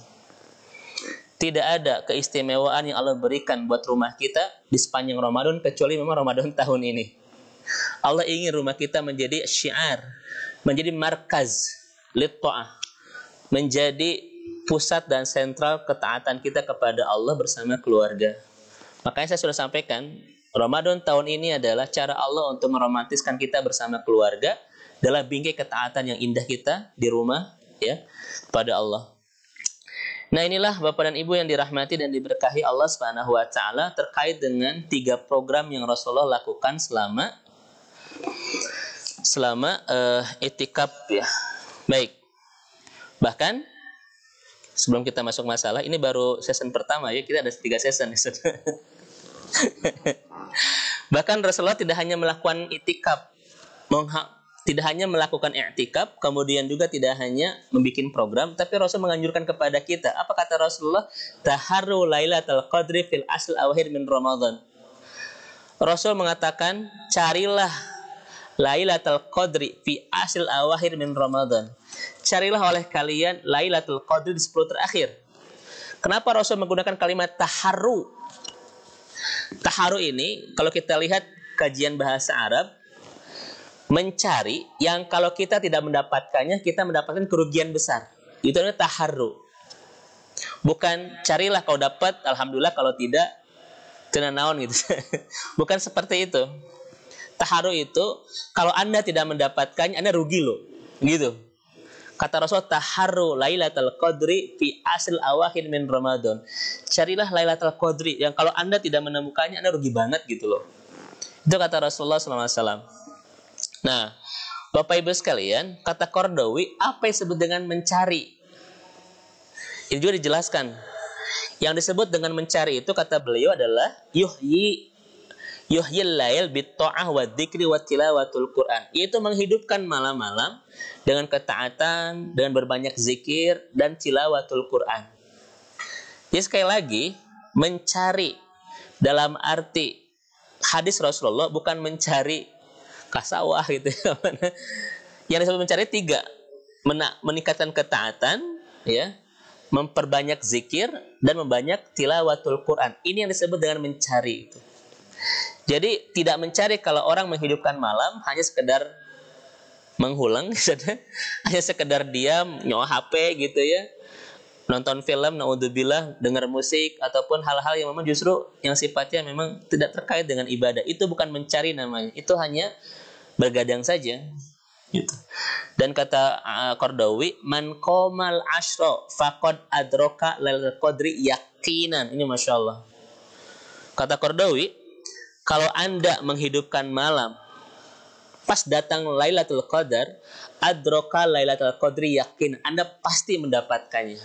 Tidak ada keistimewaan yang Allah berikan buat rumah kita di sepanjang Ramadan, kecuali memang Ramadan tahun ini. Allah ingin rumah kita menjadi syiar, menjadi markaz lit-ta'ah, menjadi pusat dan sentral ketaatan kita kepada Allah bersama keluarga. Makanya saya sudah sampaikan, Ramadan tahun ini adalah cara Allah untuk meromantiskan kita bersama keluarga dalam bingkai ketaatan yang indah kita di rumah, ya, kepada Allah. Nah, inilah Bapak dan Ibu yang dirahmati dan diberkahi Allah Subhanahu wa taala terkait dengan 3 program yang Rasulullah lakukan selama itikaf, ya. Baik. Bahkan sebelum kita masuk masalah, ini baru season pertama, ya. Kita ada 3 season. Bahkan Rasulullah tidak hanya melakukan itikaf, tidak hanya melakukan i'tikaf, kemudian juga tidak hanya membuat program, tapi Rasul menganjurkan kepada kita. Apa kata Rasulullah? Taharru lailatul qadri fil asl awakhir min Ramadan. Rasul mengatakan, carilah lailatul qadri fi asl awakhir min Ramadan. Carilah oleh kalian lailatul qadri di 10 terakhir. Kenapa Rasul menggunakan kalimat taharru? Taharu ini, kalau kita lihat kajian bahasa Arab, mencari yang kalau kita tidak mendapatkannya, kita mendapatkan kerugian besar. Itu namanya taharu. Bukan carilah kalau dapat, alhamdulillah, kalau tidak, kena naon gitu. Bukan seperti itu. Taharu itu, kalau Anda tidak mendapatkannya, Anda rugi loh. Gitu. Kata Rasul, taharru lailatul qadri fi asl awakhir min Ramadan. Carilah lailatul qadri yang kalau Anda tidak menemukannya, Anda rugi banget gitu loh. Itu kata Rasulullah SAW. Nah, Bapak Ibu sekalian, kata Qardawi, apa yang disebut dengan mencari? Ini juga dijelaskan. Yang disebut dengan mencari itu, kata beliau, adalah yuhyil lail bitta'ah wa dzikri wa tilawatul Quran. Yaitu menghidupkan malam-malam dengan ketaatan, dengan berbanyak zikir dan tilawatul Quran. Jadi sekali lagi, mencari dalam arti hadis Rasulullah bukan mencari kasawah gitu ya. Yang disebut mencari 3, meningkatkan ketaatan, ya, memperbanyak zikir dan membanyak tilawatul Quran. Ini yang disebut dengan mencari itu. Jadi tidak mencari kalau orang menghidupkan malam hanya sekedar menghulang, hanya sekedar diam, nyawa HP gitu ya, nonton film, naudzubillah, dengar musik, ataupun hal-hal yang memang justru yang sifatnya memang tidak terkait dengan ibadah. Itu bukan mencari namanya, itu hanya bergadang saja gitu. Dan kata Qardawi, man qomal asyra faqad adraka lailatul qadri yaqinan. Ini Masya Allah. Kata Qardawi, kalau Anda menghidupkan malam pas datang Lailatul Qadar, adraka Lailatul Qadri yakin, Anda pasti mendapatkannya.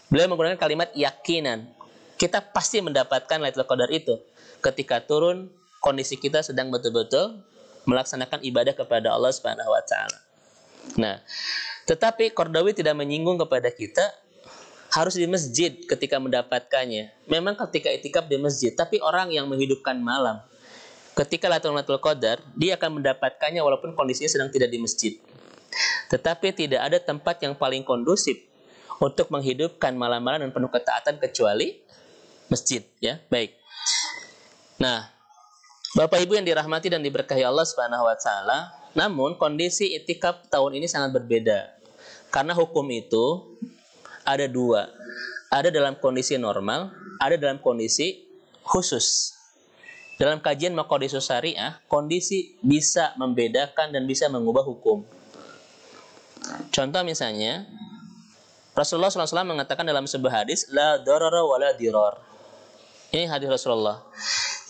Beliau menggunakan kalimat yakinan. Kita pasti mendapatkan Lailatul Qadar itu ketika turun kondisi kita sedang betul-betul melaksanakan ibadah kepada Allah Subhanahu wa taala. Nah, tetapi Qardawi tidak menyinggung kepada kita harus di masjid ketika mendapatkannya. Memang ketika itikaf di masjid, tapi orang yang menghidupkan malam ketika Lailatul Qadar, dia akan mendapatkannya walaupun kondisinya sedang tidak di masjid. Tetapi tidak ada tempat yang paling kondusif untuk menghidupkan malam-malam dan penuh ketaatan kecuali masjid, ya. Baik. Nah, Bapak Ibu yang dirahmati dan diberkahi Allah Subhanahu wa taala, namun kondisi itikaf tahun ini sangat berbeda. Karena hukum itu ada 2. Ada dalam kondisi normal, ada dalam kondisi khusus. Dalam kajian Maqadisus Syariah, kondisi bisa membedakan dan bisa mengubah hukum. Contoh misalnya, Rasulullah SAW mengatakan dalam sebuah hadis, la darara wa la dirar. Ini hadis Rasulullah.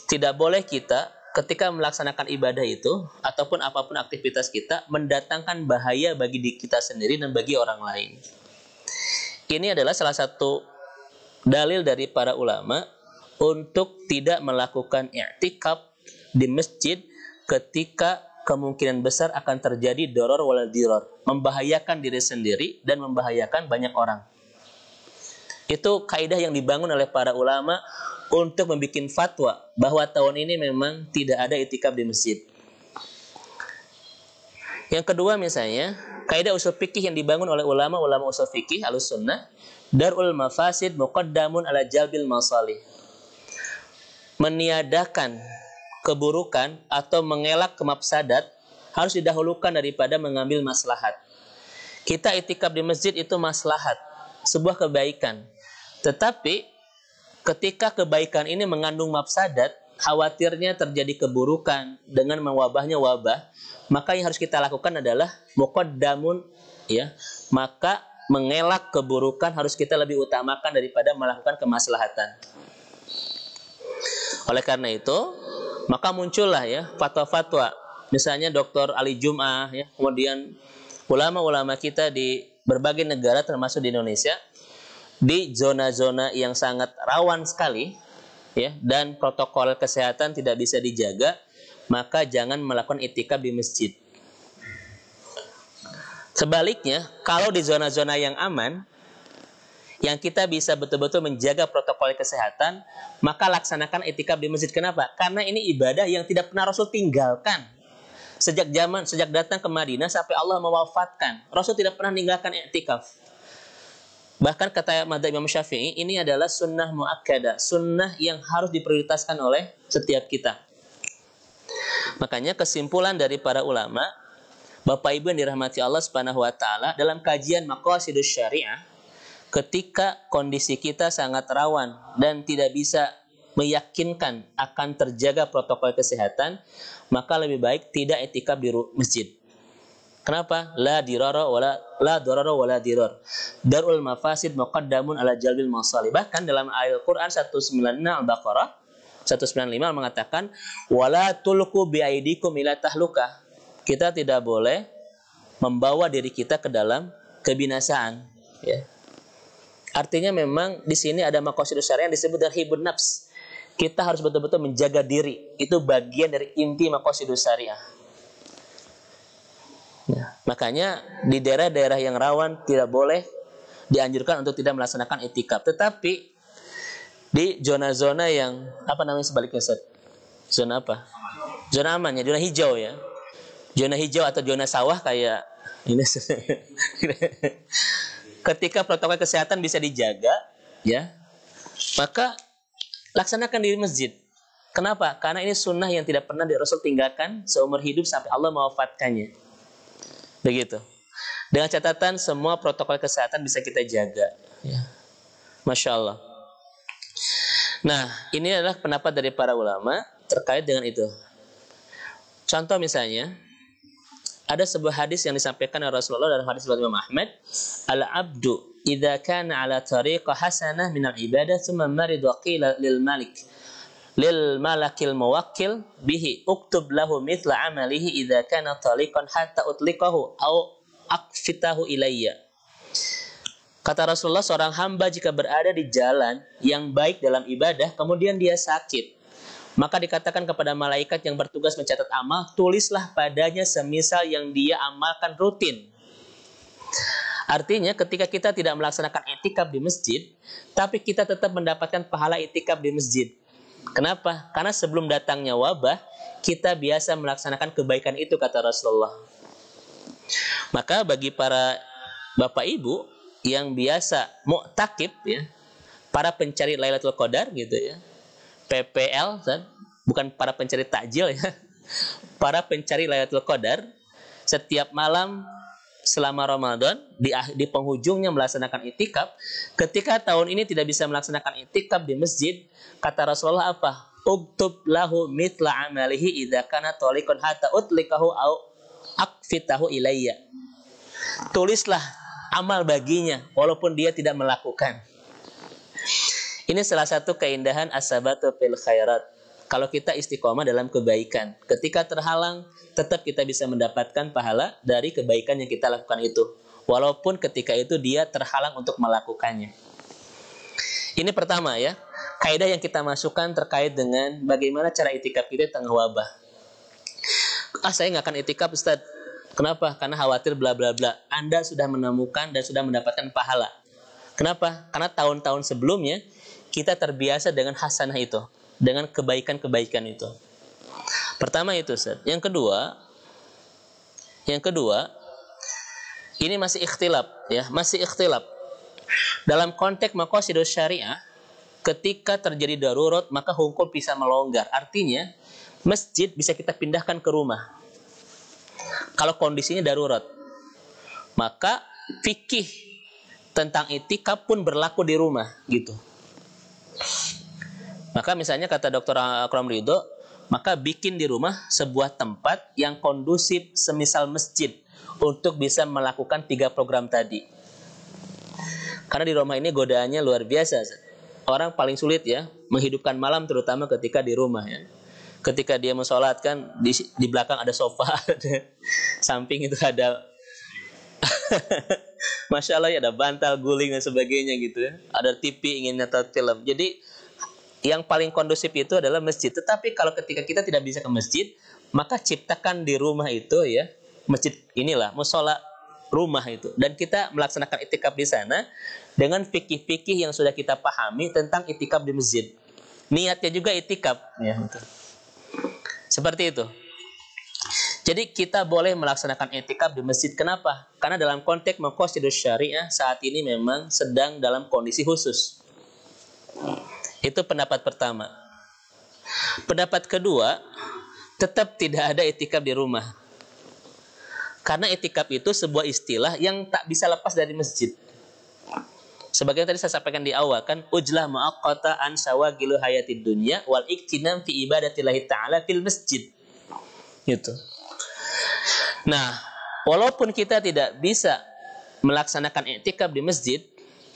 Tidak boleh kita ketika melaksanakan ibadah itu ataupun apapun aktivitas kita mendatangkan bahaya bagi diri kita sendiri dan bagi orang lain. Ini adalah salah satu dalil dari para ulama untuk tidak melakukan i'tikaf di masjid ketika kemungkinan besar akan terjadi doror wal diror, membahayakan diri sendiri dan membahayakan banyak orang. Itu kaidah yang dibangun oleh para ulama untuk membuat fatwa bahwa tahun ini memang tidak ada i'tikaf di masjid. Yang kedua misalnya, kaidah usul fikih yang dibangun oleh ulama-ulama usul fikih Ahlussunnah, darul mafasid muqaddamun ala jalbil masalih. Meniadakan keburukan atau mengelak kemafsadat harus didahulukan daripada mengambil maslahat. Kita i'tikaf di masjid itu maslahat, sebuah kebaikan. Tetapi ketika kebaikan ini mengandung mafsadat, khawatirnya terjadi keburukan dengan mewabahnya wabah, maka yang harus kita lakukan adalah muqaddamun, ya. Maka mengelak keburukan harus kita lebih utamakan daripada melakukan kemaslahatan. Oleh karena itu, maka muncullah ya fatwa-fatwa. Misalnya Dr. Ali Jum'ah, ya, kemudian ulama-ulama kita di berbagai negara termasuk di Indonesia, di zona-zona yang sangat rawan sekali, ya, dan protokol kesehatan tidak bisa dijaga, maka jangan melakukan i'tikaf di masjid. Sebaliknya, kalau di zona-zona yang aman, yang kita bisa betul-betul menjaga protokol kesehatan, maka laksanakan i'tikaf di masjid. Kenapa? Karena ini ibadah yang tidak pernah Rasul tinggalkan. Sejak datang ke Madinah sampai Allah mewafatkan, Rasul tidak pernah meninggalkan i'tikaf. Bahkan kata madzhab Imam Syafi'i, ini adalah sunnah muakkadah, sunnah yang harus diprioritaskan oleh setiap kita. Makanya kesimpulan dari para ulama, Bapak Ibu yang dirahmati Allah Subhanahu wa taala, dalam kajian maqasidus syariah, ketika kondisi kita sangat rawan dan tidak bisa meyakinkan akan terjaga protokol kesehatan, maka lebih baik tidak i'tikaf di masjid. Kenapa? La dirara wala dirar. Darul mafasid muqaddamun ala jalbil masalih. Bahkan dalam ayat Quran 196 Al-Baqarah 195 mengatakan wala tulqu biaidikum ila tahlukah. Kita tidak boleh membawa diri kita ke dalam kebinasaan, ya. Artinya memang di sini ada maqasidus syariah yang disebut dengan hibun nafs. Kita harus betul-betul menjaga diri. Itu bagian dari inti maqasidus syariah. Ya, makanya di daerah-daerah yang rawan tidak boleh dianjurkan untuk tidak melaksanakan i'tikaf. Tetapi di zona-zona yang apa namanya sebaliknya, Ustaz? Zona apa? Zona aman ya, zona hijau ya. Zona hijau atau zona sawah kayak ini. Ketika protokol kesehatan bisa dijaga, ya, maka laksanakan di masjid. Kenapa? Karena ini sunnah yang tidak pernah Rasul tinggalkan seumur hidup sampai Allah mewafatkannya. Begitu. Dengan catatan semua protokol kesehatan bisa kita jaga. Ya. Masya Allah. Nah, ini adalah pendapat dari para ulama terkait dengan itu. Contoh misalnya, ada sebuah hadis yang disampaikan oleh Rasulullah dalam hadis Imam Ahmad, al-abdu idza kana ala tariqah hasanah min al-ibadah thumma marid wa qila lil malakil muwakkil bihi uktub lahu mithla amalihi idza kana taliqan hatta utliqahu au aqfitahu ilayya. Kata Rasulullah, seorang hamba jika berada di jalan yang baik dalam ibadah kemudian dia sakit, maka dikatakan kepada malaikat yang bertugas mencatat amal, tulislah padanya semisal yang dia amalkan rutin. Artinya ketika kita tidak melaksanakan i'tikaf di masjid, tapi kita tetap mendapatkan pahala i'tikaf di masjid. Kenapa? Karena sebelum datangnya wabah, kita biasa melaksanakan kebaikan itu, kata Rasulullah. Maka bagi para bapak ibu yang biasa mu'takif, ya, para pencari Lailatul Qadar gitu ya, PPL, bukan para pencari takjil ya, para pencari Lailatul Qadar, setiap malam selama Ramadan di penghujungnya melaksanakan i'tikaf. Ketika tahun ini tidak bisa melaksanakan i'tikaf di masjid, kata Rasulullah apa? Uktub lahu mithla amalihi idza kana taliqan hatta utlikahu au aqfitahu ilayya. Tulislah amal baginya walaupun dia tidak melakukan. Ini salah satu keindahan as-sabatu fil khairat. Kalau kita istiqomah dalam kebaikan, ketika terhalang, tetap kita bisa mendapatkan pahala dari kebaikan yang kita lakukan itu. Walaupun ketika itu dia terhalang untuk melakukannya. Ini pertama ya, kaidah yang kita masukkan terkait dengan bagaimana cara itikaf kita di tengah wabah. Saya nggak akan itikaf Ustaz. Kenapa? Karena khawatir bla bla bla. Anda sudah menemukan dan sudah mendapatkan pahala. Kenapa? Karena tahun-tahun sebelumnya kita terbiasa dengan hasanah itu, dengan kebaikan-kebaikan itu. Pertama itu, Ustaz. Yang kedua, ini masih ikhtilaf, ya, masih ikhtilaf. Dalam konteks maqasidus syariah, ketika terjadi darurat, maka hukum bisa melonggar. Artinya, masjid bisa kita pindahkan ke rumah. Kalau kondisinya darurat, maka fikih tentang itikaf pun berlaku di rumah, gitu. Maka misalnya kata Dr. Akram Ridho, maka bikin di rumah sebuah tempat yang kondusif semisal masjid untuk bisa melakukan 3 program tadi. Karena di rumah ini godaannya luar biasa. Orang paling sulit ya menghidupkan malam, terutama ketika di rumah ya. Ketika dia mau sholat kan di belakang ada sofa, samping itu ada Masya Allah ya, ada bantal guling dan sebagainya gitu ya. Ada TV ingin nonton film. Jadi yang paling kondusif itu adalah masjid. Tetapi kalau ketika kita tidak bisa ke masjid, maka ciptakan di rumah itu ya, masjid inilah, mushola rumah itu. Dan kita melaksanakan itikaf di sana dengan fikih-fikih yang sudah kita pahami tentang itikaf di masjid. Niatnya juga itikaf. Ya, betul. Seperti itu. Jadi kita boleh melaksanakan itikaf di masjid. Kenapa? Karena dalam konteks maqasidus syariah saat ini memang sedang dalam kondisi khusus. Itu pendapat pertama. Pendapat kedua, tetap tidak ada itikaf di rumah. Karena itikaf itu sebuah istilah yang tak bisa lepas dari masjid. Sebagaimana tadi saya sampaikan di awal kan, ujlah muaqqata an sawagilu hayatid dunya wal iktinam fi ibadatillahi ta'ala fil masjid. Gitu. Nah, walaupun kita tidak bisa melaksanakan i'tikaf di masjid,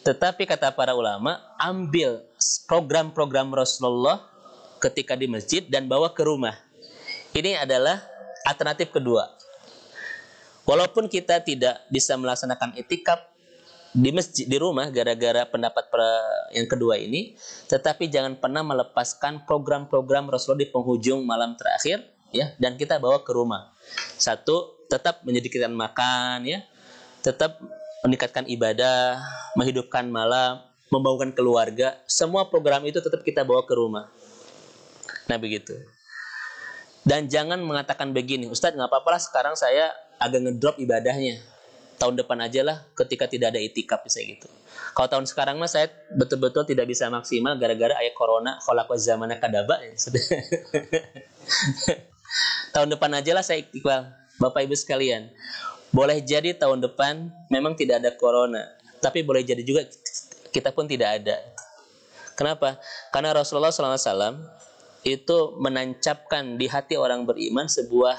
tetapi kata para ulama, ambil program-program Rasulullah ketika di masjid dan bawa ke rumah. Ini adalah alternatif kedua. Walaupun kita tidak bisa melaksanakan i'tikaf di masjid, di rumah, gara-gara pendapat yang kedua ini, tetapi jangan pernah melepaskan program-program Rasulullah di penghujung malam terakhir, ya, dan kita bawa ke rumah. Satu, tetap menyediakan makan, ya, tetap meningkatkan ibadah, menghidupkan malam, membangunkan keluarga. Semua program itu tetap kita bawa ke rumah. Nah begitu. Dan jangan mengatakan begini, Ustadz nggak apa-apa lah sekarang saya agak ngedrop ibadahnya. Tahun depan aja lah ketika tidak ada itikaf, misalnya gitu. Kalau tahun sekarang mah saya betul-betul tidak bisa maksimal gara-gara ayat corona, khalaqaz zamana kadaba. Ya. Tahun depan aja lah saya itikaf. Bapak Ibu sekalian, boleh jadi tahun depan memang tidak ada corona, tapi boleh jadi juga kita pun tidak ada. Kenapa? Karena Rasulullah SAW itu menancapkan di hati orang beriman sebuah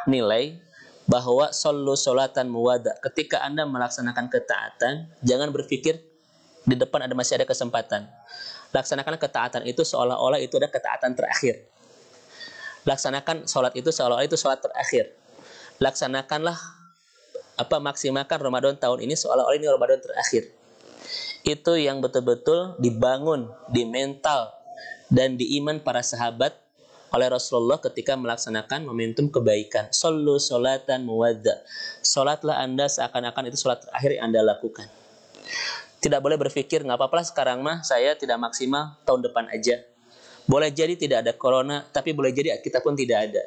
nilai bahwa shollu sholatan muwada. Ketika Anda melaksanakan ketaatan, jangan berpikir di depan masih ada kesempatan. Laksanakan ketaatan itu seolah-olah itu ada ketaatan terakhir. Laksanakan sholat itu seolah-olah itu sholat terakhir. Laksanakanlah maksimalkan Ramadan tahun ini seolah-olah ini Ramadan terakhir. Itu yang betul-betul dibangun di mental dan di iman para sahabat oleh Rasulullah ketika melaksanakan momentum kebaikan. Shollu sholatan muwadda. Sholatlah Anda seakan-akan itu sholat terakhir yang Anda lakukan. Tidak boleh berpikir nggak apa-apa sekarang mah saya tidak maksimal, tahun depan aja. Boleh jadi tidak ada corona, tapi boleh jadi kita pun tidak ada.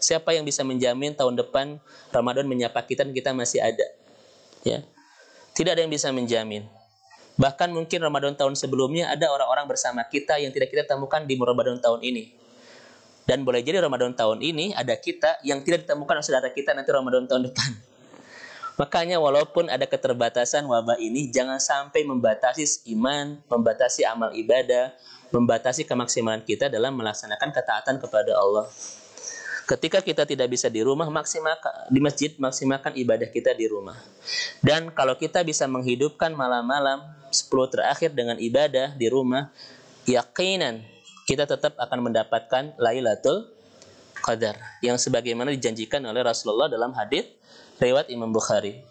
Siapa yang bisa menjamin tahun depan Ramadan menyapa kita dan kita masih ada? Ya, tidak ada yang bisa menjamin. Bahkan mungkin Ramadan tahun sebelumnya ada orang-orang bersama kita yang tidak kita temukan di Ramadan tahun ini. Dan boleh jadi Ramadan tahun ini ada kita yang tidak ditemukan oleh saudara kita nanti Ramadan tahun depan. Makanya walaupun ada keterbatasan wabah ini, jangan sampai membatasi iman, membatasi amal ibadah, membatasi kemaksimalan kita dalam melaksanakan ketaatan kepada Allah. Ketika kita tidak bisa di rumah, maksimalkan di masjid, maksimalkan ibadah kita di rumah. Dan kalau kita bisa menghidupkan malam-malam 10 terakhir dengan ibadah di rumah, yakinan kita tetap akan mendapatkan Lailatul Qadar yang sebagaimana dijanjikan oleh Rasulullah dalam hadis riwayat Imam Bukhari.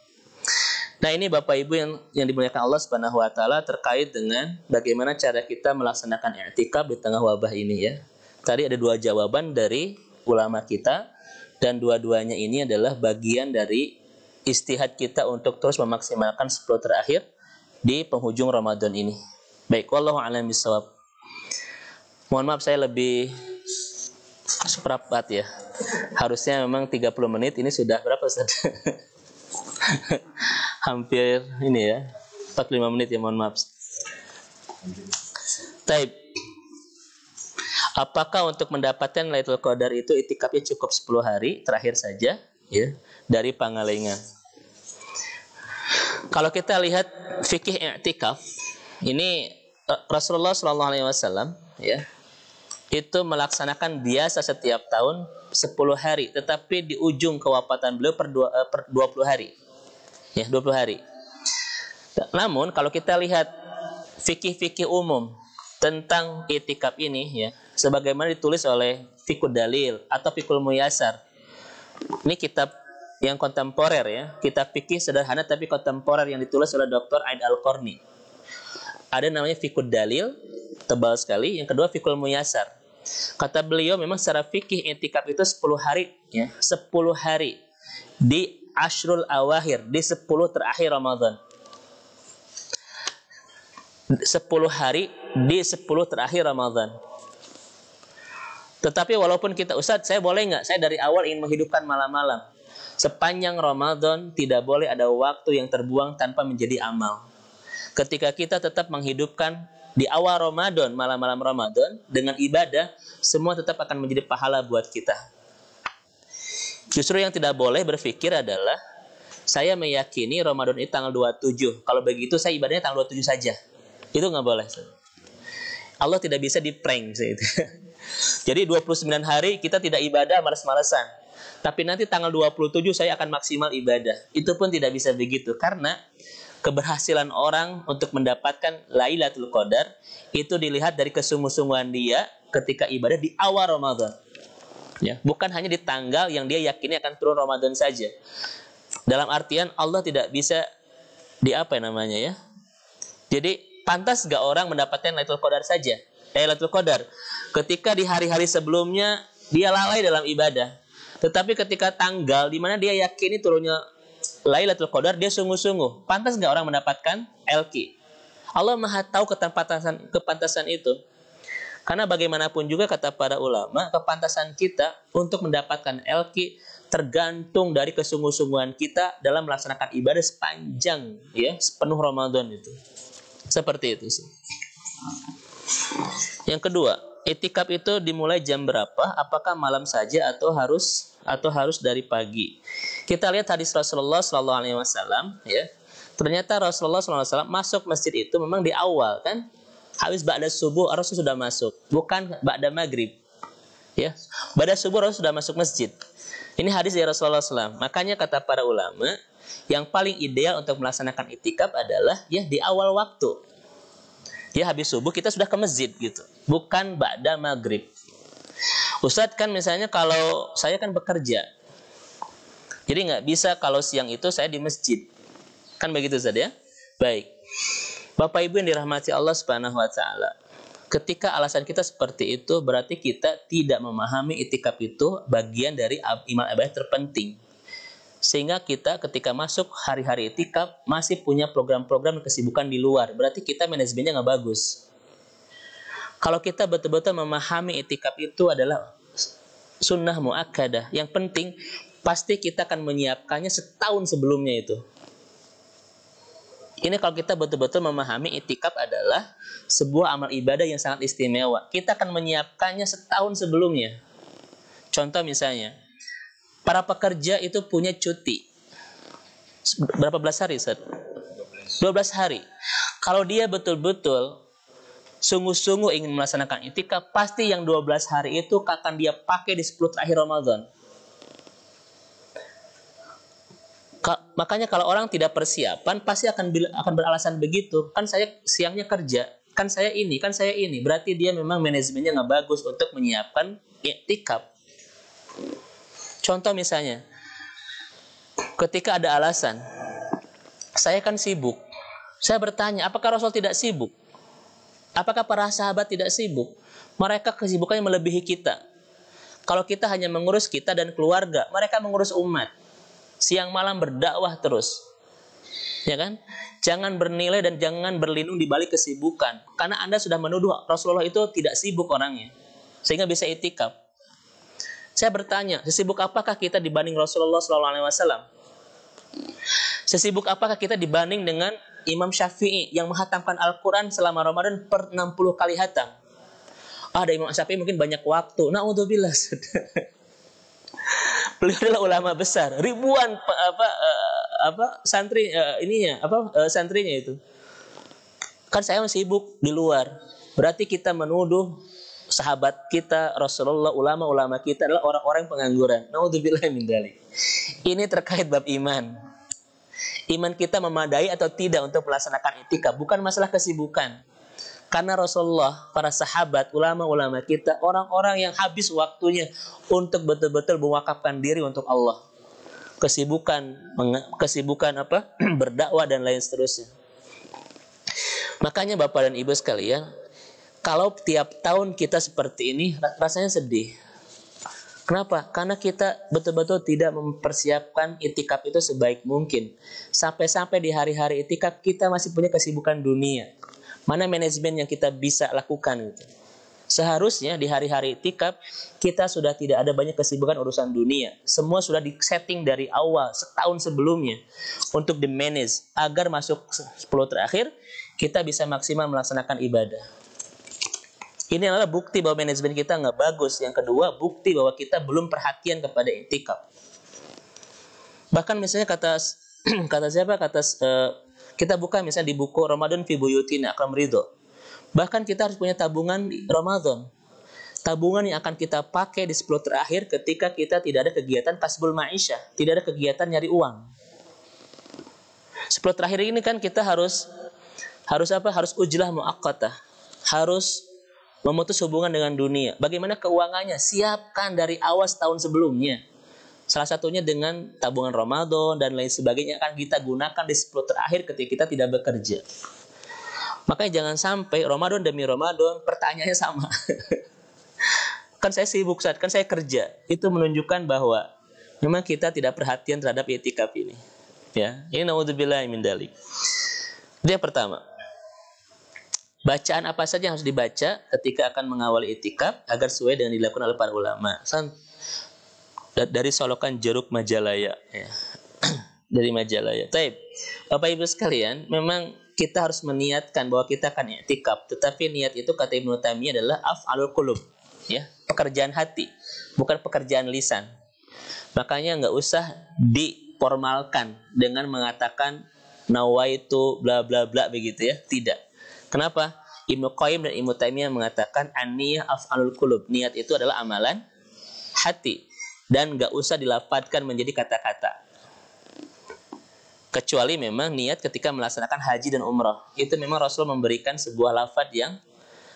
Nah, ini Bapak Ibu yang dimuliakan Allah Subhanahu wa taala terkait dengan bagaimana cara kita melaksanakan i'tikaf di tengah wabah ini ya. Tadi ada 2 jawaban dari ulama kita, dan dua-duanya ini adalah bagian dari istihad kita untuk terus memaksimalkan 10 terakhir di penghujung Ramadan ini. Baik, wallahu a'lam bishawab. Mohon maaf saya lebih seperempat ya. Harusnya memang 30 menit, ini sudah berapa Ustaz? Hampir ini ya, 45 menit ya, mohon maaf. Taib. Apakah untuk mendapatkan Lailatul Qadar itu itikafnya cukup 10 hari terakhir saja ya dari Pangalengan? Kalau kita lihat fikih i'tikaf, ini Rasulullah SAW ya itu melaksanakan biasa setiap tahun 10 hari, tetapi di ujung kewafatan beliau per 20 hari. Ya, 20 hari. Namun kalau kita lihat fikih-fikih umum tentang i'tikaf ini ya, sebagaimana ditulis oleh Fiqhud Dalil atau Fiqhul Muyassar. Ini kitab yang kontemporer ya, kitab fikih sederhana tapi kontemporer yang ditulis oleh Dr. Aid Al-Qarni. Ada namanya Fiqhud Dalil, tebal sekali. Yang kedua Fiqhul Muyassar. Kata beliau memang secara fikih i'tikaf itu 10 hari ya, 10 hari di Ashrul Awakhir, di 10 terakhir Ramadan. 10 hari di 10 terakhir Ramadan. Tetapi walaupun kita, Ustaz, saya boleh nggak? Saya dari awal ingin menghidupkan malam-malam. Sepanjang Ramadan tidak boleh ada waktu yang terbuang tanpa menjadi amal. Ketika kita tetap menghidupkan di awal Ramadan, malam-malam Ramadan dengan ibadah, semua tetap akan menjadi pahala buat kita. Justru yang tidak boleh berpikir adalah saya meyakini Ramadan itu tanggal 27. Kalau begitu saya ibadahnya tanggal 27 saja. Itu nggak boleh. Allah tidak bisa di-prank. Jadi 29 hari kita tidak ibadah, malas-malesan. Tapi nanti tanggal 27 saya akan maksimal ibadah. Itu pun tidak bisa begitu. Karena keberhasilan orang untuk mendapatkan Lailatul Qadar itu dilihat dari kesungguh-sungguhan dia ketika ibadah di awal Ramadan. Ya, bukan hanya di tanggal yang dia yakini akan turun Ramadan saja. Dalam artian Allah tidak bisa ya. Jadi pantas gak orang mendapatkan Lailatul Qadar saja? Lailatul Qadar ketika di hari-hari sebelumnya dia lalai dalam ibadah. Tetapi ketika tanggal di mana dia yakini turunnya Lailatul Qadar, dia sungguh-sungguh. Pantas gak orang mendapatkan LQ? Allah Maha tahu kepantasan itu. Karena bagaimanapun juga kata para ulama, kepantasan kita untuk mendapatkan LQ tergantung dari kesungguh-sungguhan kita dalam melaksanakan ibadah sepanjang ya sepenuh Ramadan itu. Seperti itu sih. Yang kedua, i'tikaf itu dimulai jam berapa? Apakah malam saja atau harus dari pagi? Kita lihat hadis Rasulullah SAW ya. Ternyata Rasulullah SAW masuk masjid itu memang di awal kan. Habis ba'da subuh Rasul sudah masuk, bukan ba'da maghrib. Ya, ba'da subuh Rasul sudah masuk masjid. Ini hadis dari Rasulullah SAW. Makanya kata para ulama, yang paling ideal untuk melaksanakan i'tikaf adalah ya di awal waktu. Ya habis subuh kita sudah ke masjid gitu, bukan ba'da maghrib. Ustadz kan misalnya kalau saya kan bekerja, jadi nggak bisa kalau siang itu saya di masjid. Kan begitu Ustadz ya? Baik. Bapak Ibu yang dirahmati Allah Subhanahu wa taala. Ketika alasan kita seperti itu, berarti kita tidak memahami i'tikaf itu bagian dari ibadah terpenting. Sehingga kita ketika masuk hari-hari i'tikaf masih punya program-program dan kesibukan di luar. Berarti kita manajemennya nggak bagus. Kalau kita betul-betul memahami i'tikaf itu adalah sunnah muakkadah, yang penting pasti kita akan menyiapkannya setahun sebelumnya itu. Ini kalau kita betul-betul memahami i'tikaf adalah sebuah amal ibadah yang sangat istimewa. Kita akan menyiapkannya setahun sebelumnya. Contoh misalnya, para pekerja itu punya cuti. Berapa belas hari, Ustaz? 12 hari. Kalau dia betul-betul sungguh-sungguh ingin melaksanakan i'tikaf, pasti yang 12 hari itu akan dia pakai di 10 terakhir Ramadan. Makanya kalau orang tidak persiapan pasti akan beralasan begitu. Kan saya siangnya kerja, kan saya ini. Berarti dia memang manajemennya nggak bagus untuk menyiapkan i'tikaf. Contoh misalnya, ketika ada alasan, saya kan sibuk. Saya bertanya, apakah Rasul tidak sibuk? Apakah para sahabat tidak sibuk? Mereka kesibukannya melebihi kita. Kalau kita hanya mengurus kita dan keluarga, mereka mengurus umat. Siang malam berdakwah terus. Ya kan? Jangan bernilai dan jangan berlindung di balik kesibukan. Karena Anda sudah menuduh Rasulullah itu tidak sibuk orangnya. Sehingga bisa i'tikaf. Saya bertanya, sesibuk apakah kita dibanding Rasulullah SAW? Sesibuk apakah kita dibanding dengan Imam Syafi'i yang menghatamkan Al-Quran selama Ramadan per 60 kali hatam? Ada Imam Syafi'i mungkin banyak waktu. Na'udzubillah. Beliau adalah ulama besar, ribuan santri santrinya itu. Kan saya masih sibuk di luar. Berarti kita menuduh sahabat kita, Rasulullah, ulama-ulama kita adalah orang-orang pengangguran. Naudzubillah min dzalik. Ini terkait bab iman. Iman kita memadai atau tidak untuk melaksanakan i'tikaf, bukan masalah kesibukan. Karena Rasulullah, para sahabat, ulama-ulama kita, orang-orang yang habis waktunya untuk betul-betul mewakafkan diri untuk Allah. Kesibukan berdakwah dan lain seterusnya. Makanya Bapak dan Ibu sekalian, kalau tiap tahun kita seperti ini, rasanya sedih. Kenapa? Karena kita betul-betul tidak mempersiapkan i'tikaf itu sebaik mungkin. Sampai-sampai di hari-hari i'tikaf kita masih punya kesibukan dunia. Mana manajemen yang kita bisa lakukan gitu. Seharusnya di hari-hari i'tikaf kita sudah tidak ada banyak kesibukan urusan dunia. Semua sudah di-setting dari awal setahun sebelumnya untuk di-manage agar masuk 10 terakhir kita bisa maksimal melaksanakan ibadah. Ini adalah bukti bahwa manajemen kita nggak bagus. Yang kedua, bukti bahwa kita belum perhatian kepada i'tikaf. Bahkan misalnya kata siapa? Kita buka misalnya di buku Ramadan fi buyutina akram ridho. Bahkan kita harus punya tabungan Ramadan. Tabungan yang akan kita pakai di 10 terakhir ketika kita tidak ada kegiatan kasbul ma'isyah, tidak ada kegiatan nyari uang. 10 terakhir ini kan kita harus ujlah muaqqatah. Harus memutus hubungan dengan dunia. Bagaimana keuangannya? Siapkan dari awal setahun sebelumnya. Salah satunya dengan tabungan Ramadan dan lain sebagainya akan kita gunakan di 10 terakhir ketika kita tidak bekerja. Makanya jangan sampai Ramadan demi Ramadan pertanyaannya sama. Kan saya sibuk kan saya kerja. Itu menunjukkan bahwa memang kita tidak perhatian terhadap i'tikaf ini. Ya, ini naudzubillahi min dzalik. Itu yang pertama. Bacaan apa saja yang harus dibaca ketika akan mengawali i'tikaf agar sesuai dengan dilakukan oleh para ulama. Dari solokan Jeruk Majalaya ya. Dari Majalaya. Baik. Bapak Ibu sekalian, memang kita harus meniatkan bahwa kita akan i'tikaf, tetapi niat itu kata Ibnu Taimiyah adalah af'alul qulub, ya, pekerjaan hati, bukan pekerjaan lisan. Makanya nggak usah diformalkan dengan mengatakan nawaitu bla bla bla begitu ya. Tidak. Kenapa? Ibnu Qayyim dan Ibnu Taimiyah mengatakan an-niyah af'alul qulub. Niat itu adalah amalan hati. Dan nggak usah dilafadzkan menjadi kata-kata. Kecuali memang niat ketika melaksanakan haji dan umrah. Itu memang Rasul memberikan sebuah lafadz yang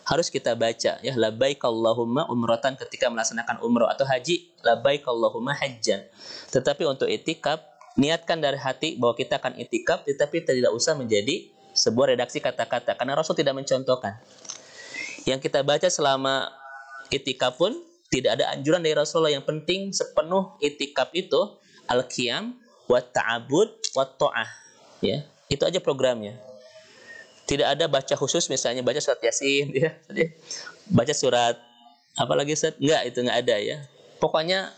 harus kita baca. Ya, labbaik Allahumma umratan ketika melaksanakan umrah. Atau haji, labbaik Allahumma hajjan. Tetapi untuk i'tikaf, niatkan dari hati bahwa kita akan i'tikaf, tetapi tidak usah menjadi sebuah redaksi kata-kata. Karena Rasul tidak mencontohkan. Yang kita baca selama i'tikaf pun tidak ada anjuran dari Rasulullah. Yang penting sepenuh i'tikaf itu al-qiyam wa ta'abud wa ta'ah. Ya, itu aja programnya. Tidak ada baca khusus misalnya baca surat Yasin ya. Baca surat apa lagi Ustaz? Enggak, itu enggak ada ya. Pokoknya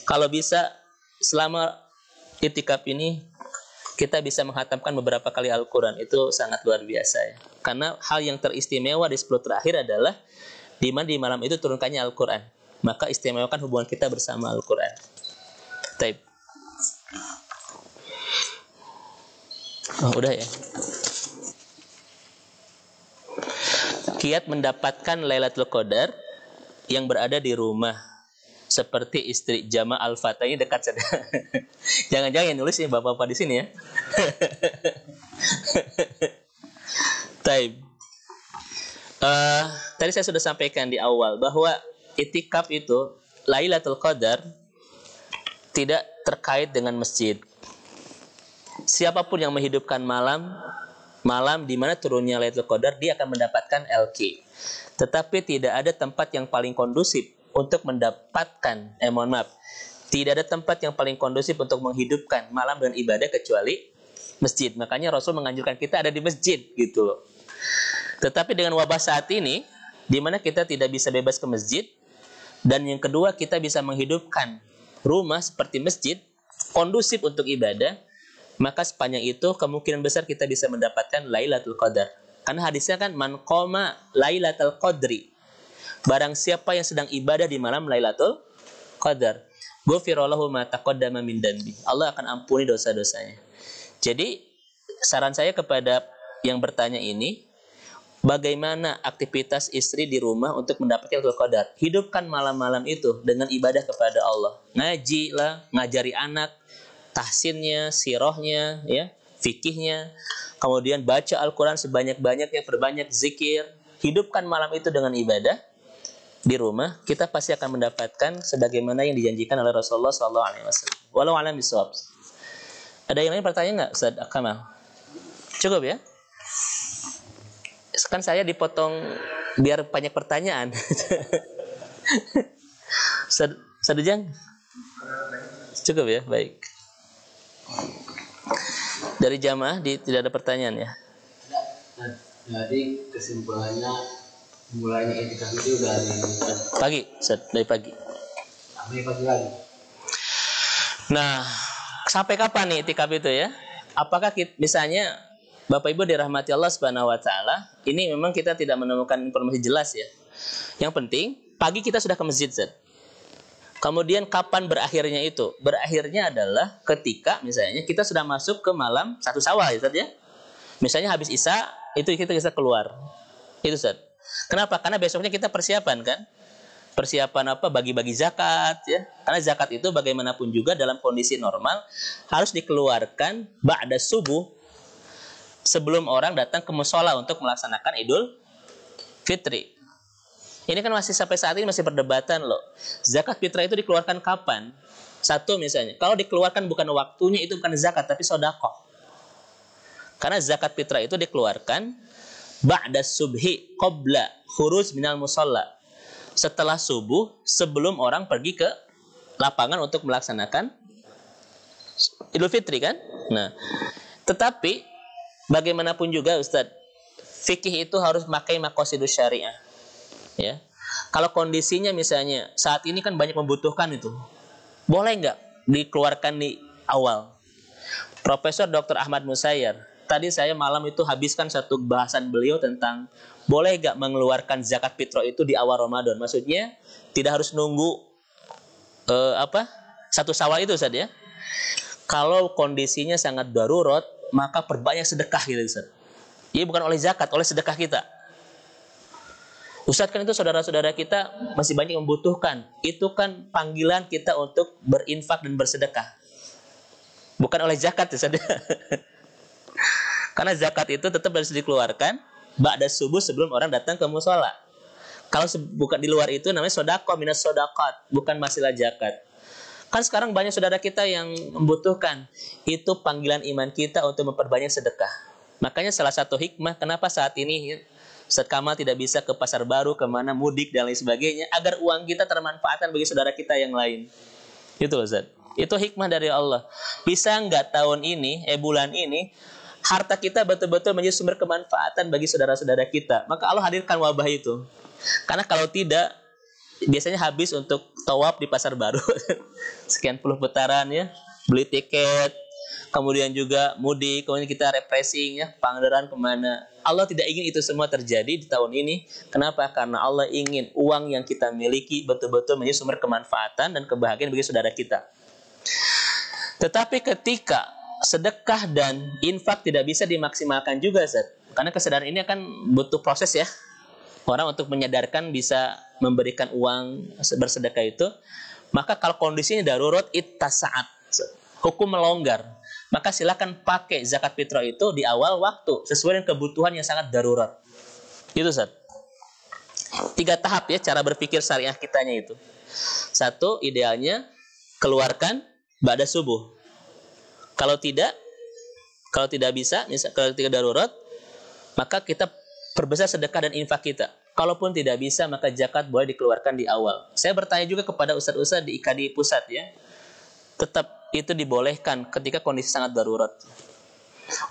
kalau bisa selama i'tikaf ini kita bisa menghatamkan beberapa kali Al-Qur'an, itu sangat luar biasa ya. Karena hal yang teristimewa di 10 terakhir adalah di mana di malam itu turunkannya Al-Qur'an. Maka istimewakan hubungan kita bersama Al-Quran. Taib. Oh, udah ya. kiat mendapatkan Lailatul Qadar yang berada di rumah, seperti istri Jama Al-Fatah. Ini dekat saja. Jangan-jangan yang nulis ini bapak-bapak di sini ya. Taib. Tadi saya sudah sampaikan di awal bahwa itikaf itu Lailatul Qadar tidak terkait dengan masjid. Siapapun yang menghidupkan malam di mana turunnya Lailatul Qadar, dia akan mendapatkan LQ. Tetapi tidak ada tempat yang paling kondusif untuk mendapatkan, tidak ada tempat yang paling kondusif untuk menghidupkan malam dengan ibadah kecuali masjid. Makanya Rasul menganjurkan kita ada di masjid gitu loh. Tetapi dengan wabah saat ini, di mana kita tidak bisa bebas ke masjid, dan yang kedua kita bisa menghidupkan rumah seperti masjid, kondusif untuk ibadah, maka sepanjang itu kemungkinan besar kita bisa mendapatkan Lailatul Qadar. Karena hadisnya kan man qoma Lailatul Qadri. Barang siapa yang sedang ibadah di malam Lailatul Qadar, ghufira lahu ma taqaddama min dhanbi. Allah akan ampuni dosa-dosanya. Jadi saran saya kepada yang bertanya ini, bagaimana aktivitas istri di rumah untuk mendapatkan Lailatul Qadar? Hidupkan malam-malam itu dengan ibadah kepada Allah. Ngaji lah, ngajari anak, tahsinnya, sirahnya, ya, fikihnya. Kemudian baca Al-Quran sebanyak-banyaknya, perbanyak zikir. Hidupkan malam itu dengan ibadah di rumah. Kita pasti akan mendapatkan sebagaimana yang dijanjikan oleh Rasulullah SAW. Walau alam bisawab. Ada yang lain pertanyaan nggak, Ustaz Kamal? Cukup ya? Kan saya dipotong biar banyak pertanyaan. Ustaz Ujang? Cukup ya, baik. Dari jamaah tidak ada pertanyaan ya? Jadi kesimpulannya mulainya itikaf itu dari pagi, dari pagi. Sampai pagi lagi. Nah, sampai kapan nih itikaf itu ya? Apakah misalnya Bapak Ibu dirahmati Allah Subhanahu wa taala, ini memang kita tidak menemukan informasi jelas ya. Yang penting pagi kita sudah ke masjid, Zat. Kemudian kapan berakhirnya itu? Berakhirnya adalah ketika misalnya kita sudah masuk ke malam 1 Syawal ya, Zat ya. Misalnya habis Isya itu kita bisa keluar. Itu, Zat. Kenapa? Karena besoknya kita persiapan kan? Persiapan apa? Bagi-bagi zakat ya. Karena zakat itu bagaimanapun juga dalam kondisi normal harus dikeluarkan ba'da subuh, sebelum orang datang ke mushola untuk melaksanakan Idul Fitri. Ini kan masih sampai saat ini masih perdebatan loh. Zakat fitrah itu dikeluarkan kapan? Satu misalnya, kalau dikeluarkan bukan waktunya itu bukan zakat tapi sedekah. Karena zakat fitrah itu dikeluarkan ba'da subhi qabla khuruj minal musholla. Setelah subuh, sebelum orang pergi ke lapangan untuk melaksanakan Idul Fitri kan? Nah, tetapi bagaimanapun juga Ustadz, fikih itu harus memakai maqasidus syariah. Ya. Kalau kondisinya misalnya saat ini kan banyak membutuhkan itu, boleh nggak dikeluarkan di awal? Profesor Dr. Ahmad Musayyar, tadi saya malam itu habiskan satu bahasan beliau tentang boleh nggak mengeluarkan zakat fitrah itu di awal Ramadan. Maksudnya tidak harus nunggu 1 Syawal itu Ustaz ya. Kalau kondisinya sangat darurat, maka perbanyak sedekah gitu Ustaz. Ini bukan oleh zakat, oleh sedekah kita. Ustaz kan itu saudara-saudara kita masih banyak yang membutuhkan. Itu kan panggilan kita untuk berinfak dan bersedekah. Bukan oleh zakat Ustaz. Karena zakat itu tetap harus dikeluarkan ba'da subuh sebelum orang datang ke mushola. Kalau bukan di luar itu namanya sedekah minas sedaqat, bukan masilah zakat. Kan sekarang banyak saudara kita yang membutuhkan. Itu panggilan iman kita untuk memperbanyak sedekah. Makanya salah satu hikmah kenapa saat ini Ustaz Kamal tidak bisa ke pasar baru, kemana mudik dan lain sebagainya, agar uang kita termanfaatkan bagi saudara kita yang lain. Itu Ustaz. Itu hikmah dari Allah. Bisa nggak tahun ini, bulan ini, harta kita betul-betul menjadi sumber kemanfaatan bagi saudara-saudara kita. Maka Allah hadirkan wabah itu. Karena kalau tidak, biasanya habis untuk tawaf di pasar baru. Sekian puluh putaran ya, beli tiket, kemudian juga mudik, kemudian kita refreshing ya, Pangandaran kemana. Allah tidak ingin itu semua terjadi di tahun ini. Kenapa? Karena Allah ingin uang yang kita miliki betul-betul menjadi sumber kemanfaatan dan kebahagiaan bagi saudara kita. Tetapi ketika sedekah dan infak tidak bisa dimaksimalkan juga, Ustaz. Karena kesadaran ini akan butuh proses ya. Orang untuk menyadarkan bisa memberikan uang bersedekah itu, maka kalau kondisinya darurat saat hukum melonggar, maka silakan pakai zakat fitrah itu di awal waktu sesuai dengan kebutuhan yang sangat darurat. Itu Ustaz. 3 tahap ya cara berpikir syariah kitanya itu. 1, idealnya keluarkan ba'da subuh. Kalau tidak bisa, kalau tidak darurat, maka kita perbesar sedekah dan infak kita. Kalaupun tidak bisa, maka zakat boleh dikeluarkan di awal. Saya bertanya juga kepada ustadz-ustadz di IKD pusat ya. Tetap itu dibolehkan ketika kondisi sangat darurat.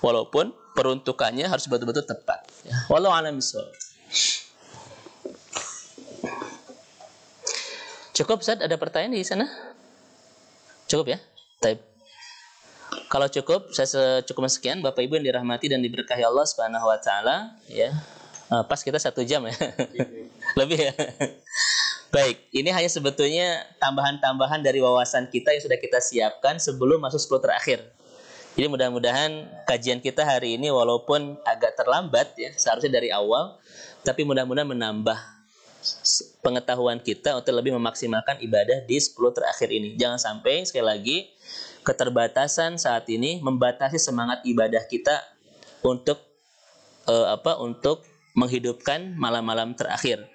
Walaupun peruntukannya harus betul-betul tepat. Ya. Wallahu a'lam bishawab. Cukup Ustaz, ada pertanyaan di sana? Cukup ya? Baik. Kalau cukup, saya cukup sekian. Bapak Ibu yang dirahmati dan diberkahi Allah Subhanahu wa taala, ya. Pas kita 1 jam ya. Lebih ya. Baik, ini hanya sebetulnya tambahan-tambahan dari wawasan kita yang sudah kita siapkan sebelum masuk 10 terakhir. Jadi mudah-mudahan kajian kita hari ini walaupun agak terlambat ya, seharusnya dari awal, tapi mudah-mudahan menambah pengetahuan kita untuk lebih memaksimalkan ibadah di 10 terakhir ini. Jangan sampai sekali lagi keterbatasan saat ini membatasi semangat ibadah kita untuk untuk menghidupkan malam-malam terakhir.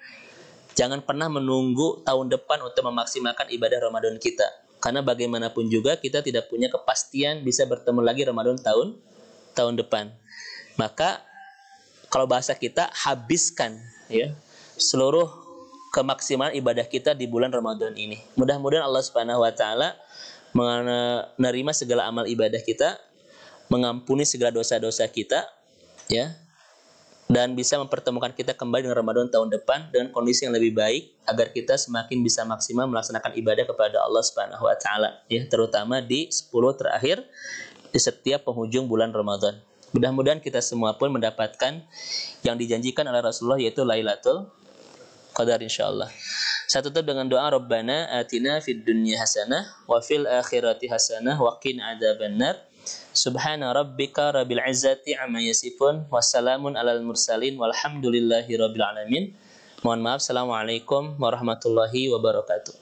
Jangan pernah menunggu tahun depan untuk memaksimalkan ibadah Ramadan kita. Karena bagaimanapun juga kita tidak punya kepastian bisa bertemu lagi Ramadan tahun depan. Maka kalau bahasa kita, habiskan ya seluruh kemaksimalan ibadah kita di bulan Ramadan ini. Mudah-mudahan Allah Subhanahu wa taala menerima segala amal ibadah kita, mengampuni segala dosa-dosa kita ya. Dan bisa mempertemukan kita kembali dengan Ramadan tahun depan dengan kondisi yang lebih baik agar kita semakin bisa maksimal melaksanakan ibadah kepada Allah Subhanahu wa taala ya, terutama di 10 terakhir di setiap penghujung bulan Ramadan. Mudah-mudahan kita semua pun mendapatkan yang dijanjikan oleh Rasulullah yaitu Lailatul Qadar insyaallah. Saya tutup dengan doa Rabbana atina fid dunya hasanah wa fil akhirati hasanah wa qina adzabannar. Subhana rabbika rabbil izzati amma yasifun wassalamun alal mursalin walhamdulillahi rabbil alamin. Mohon maaf. Assalamualaikum warahmatullahi wabarakatuh.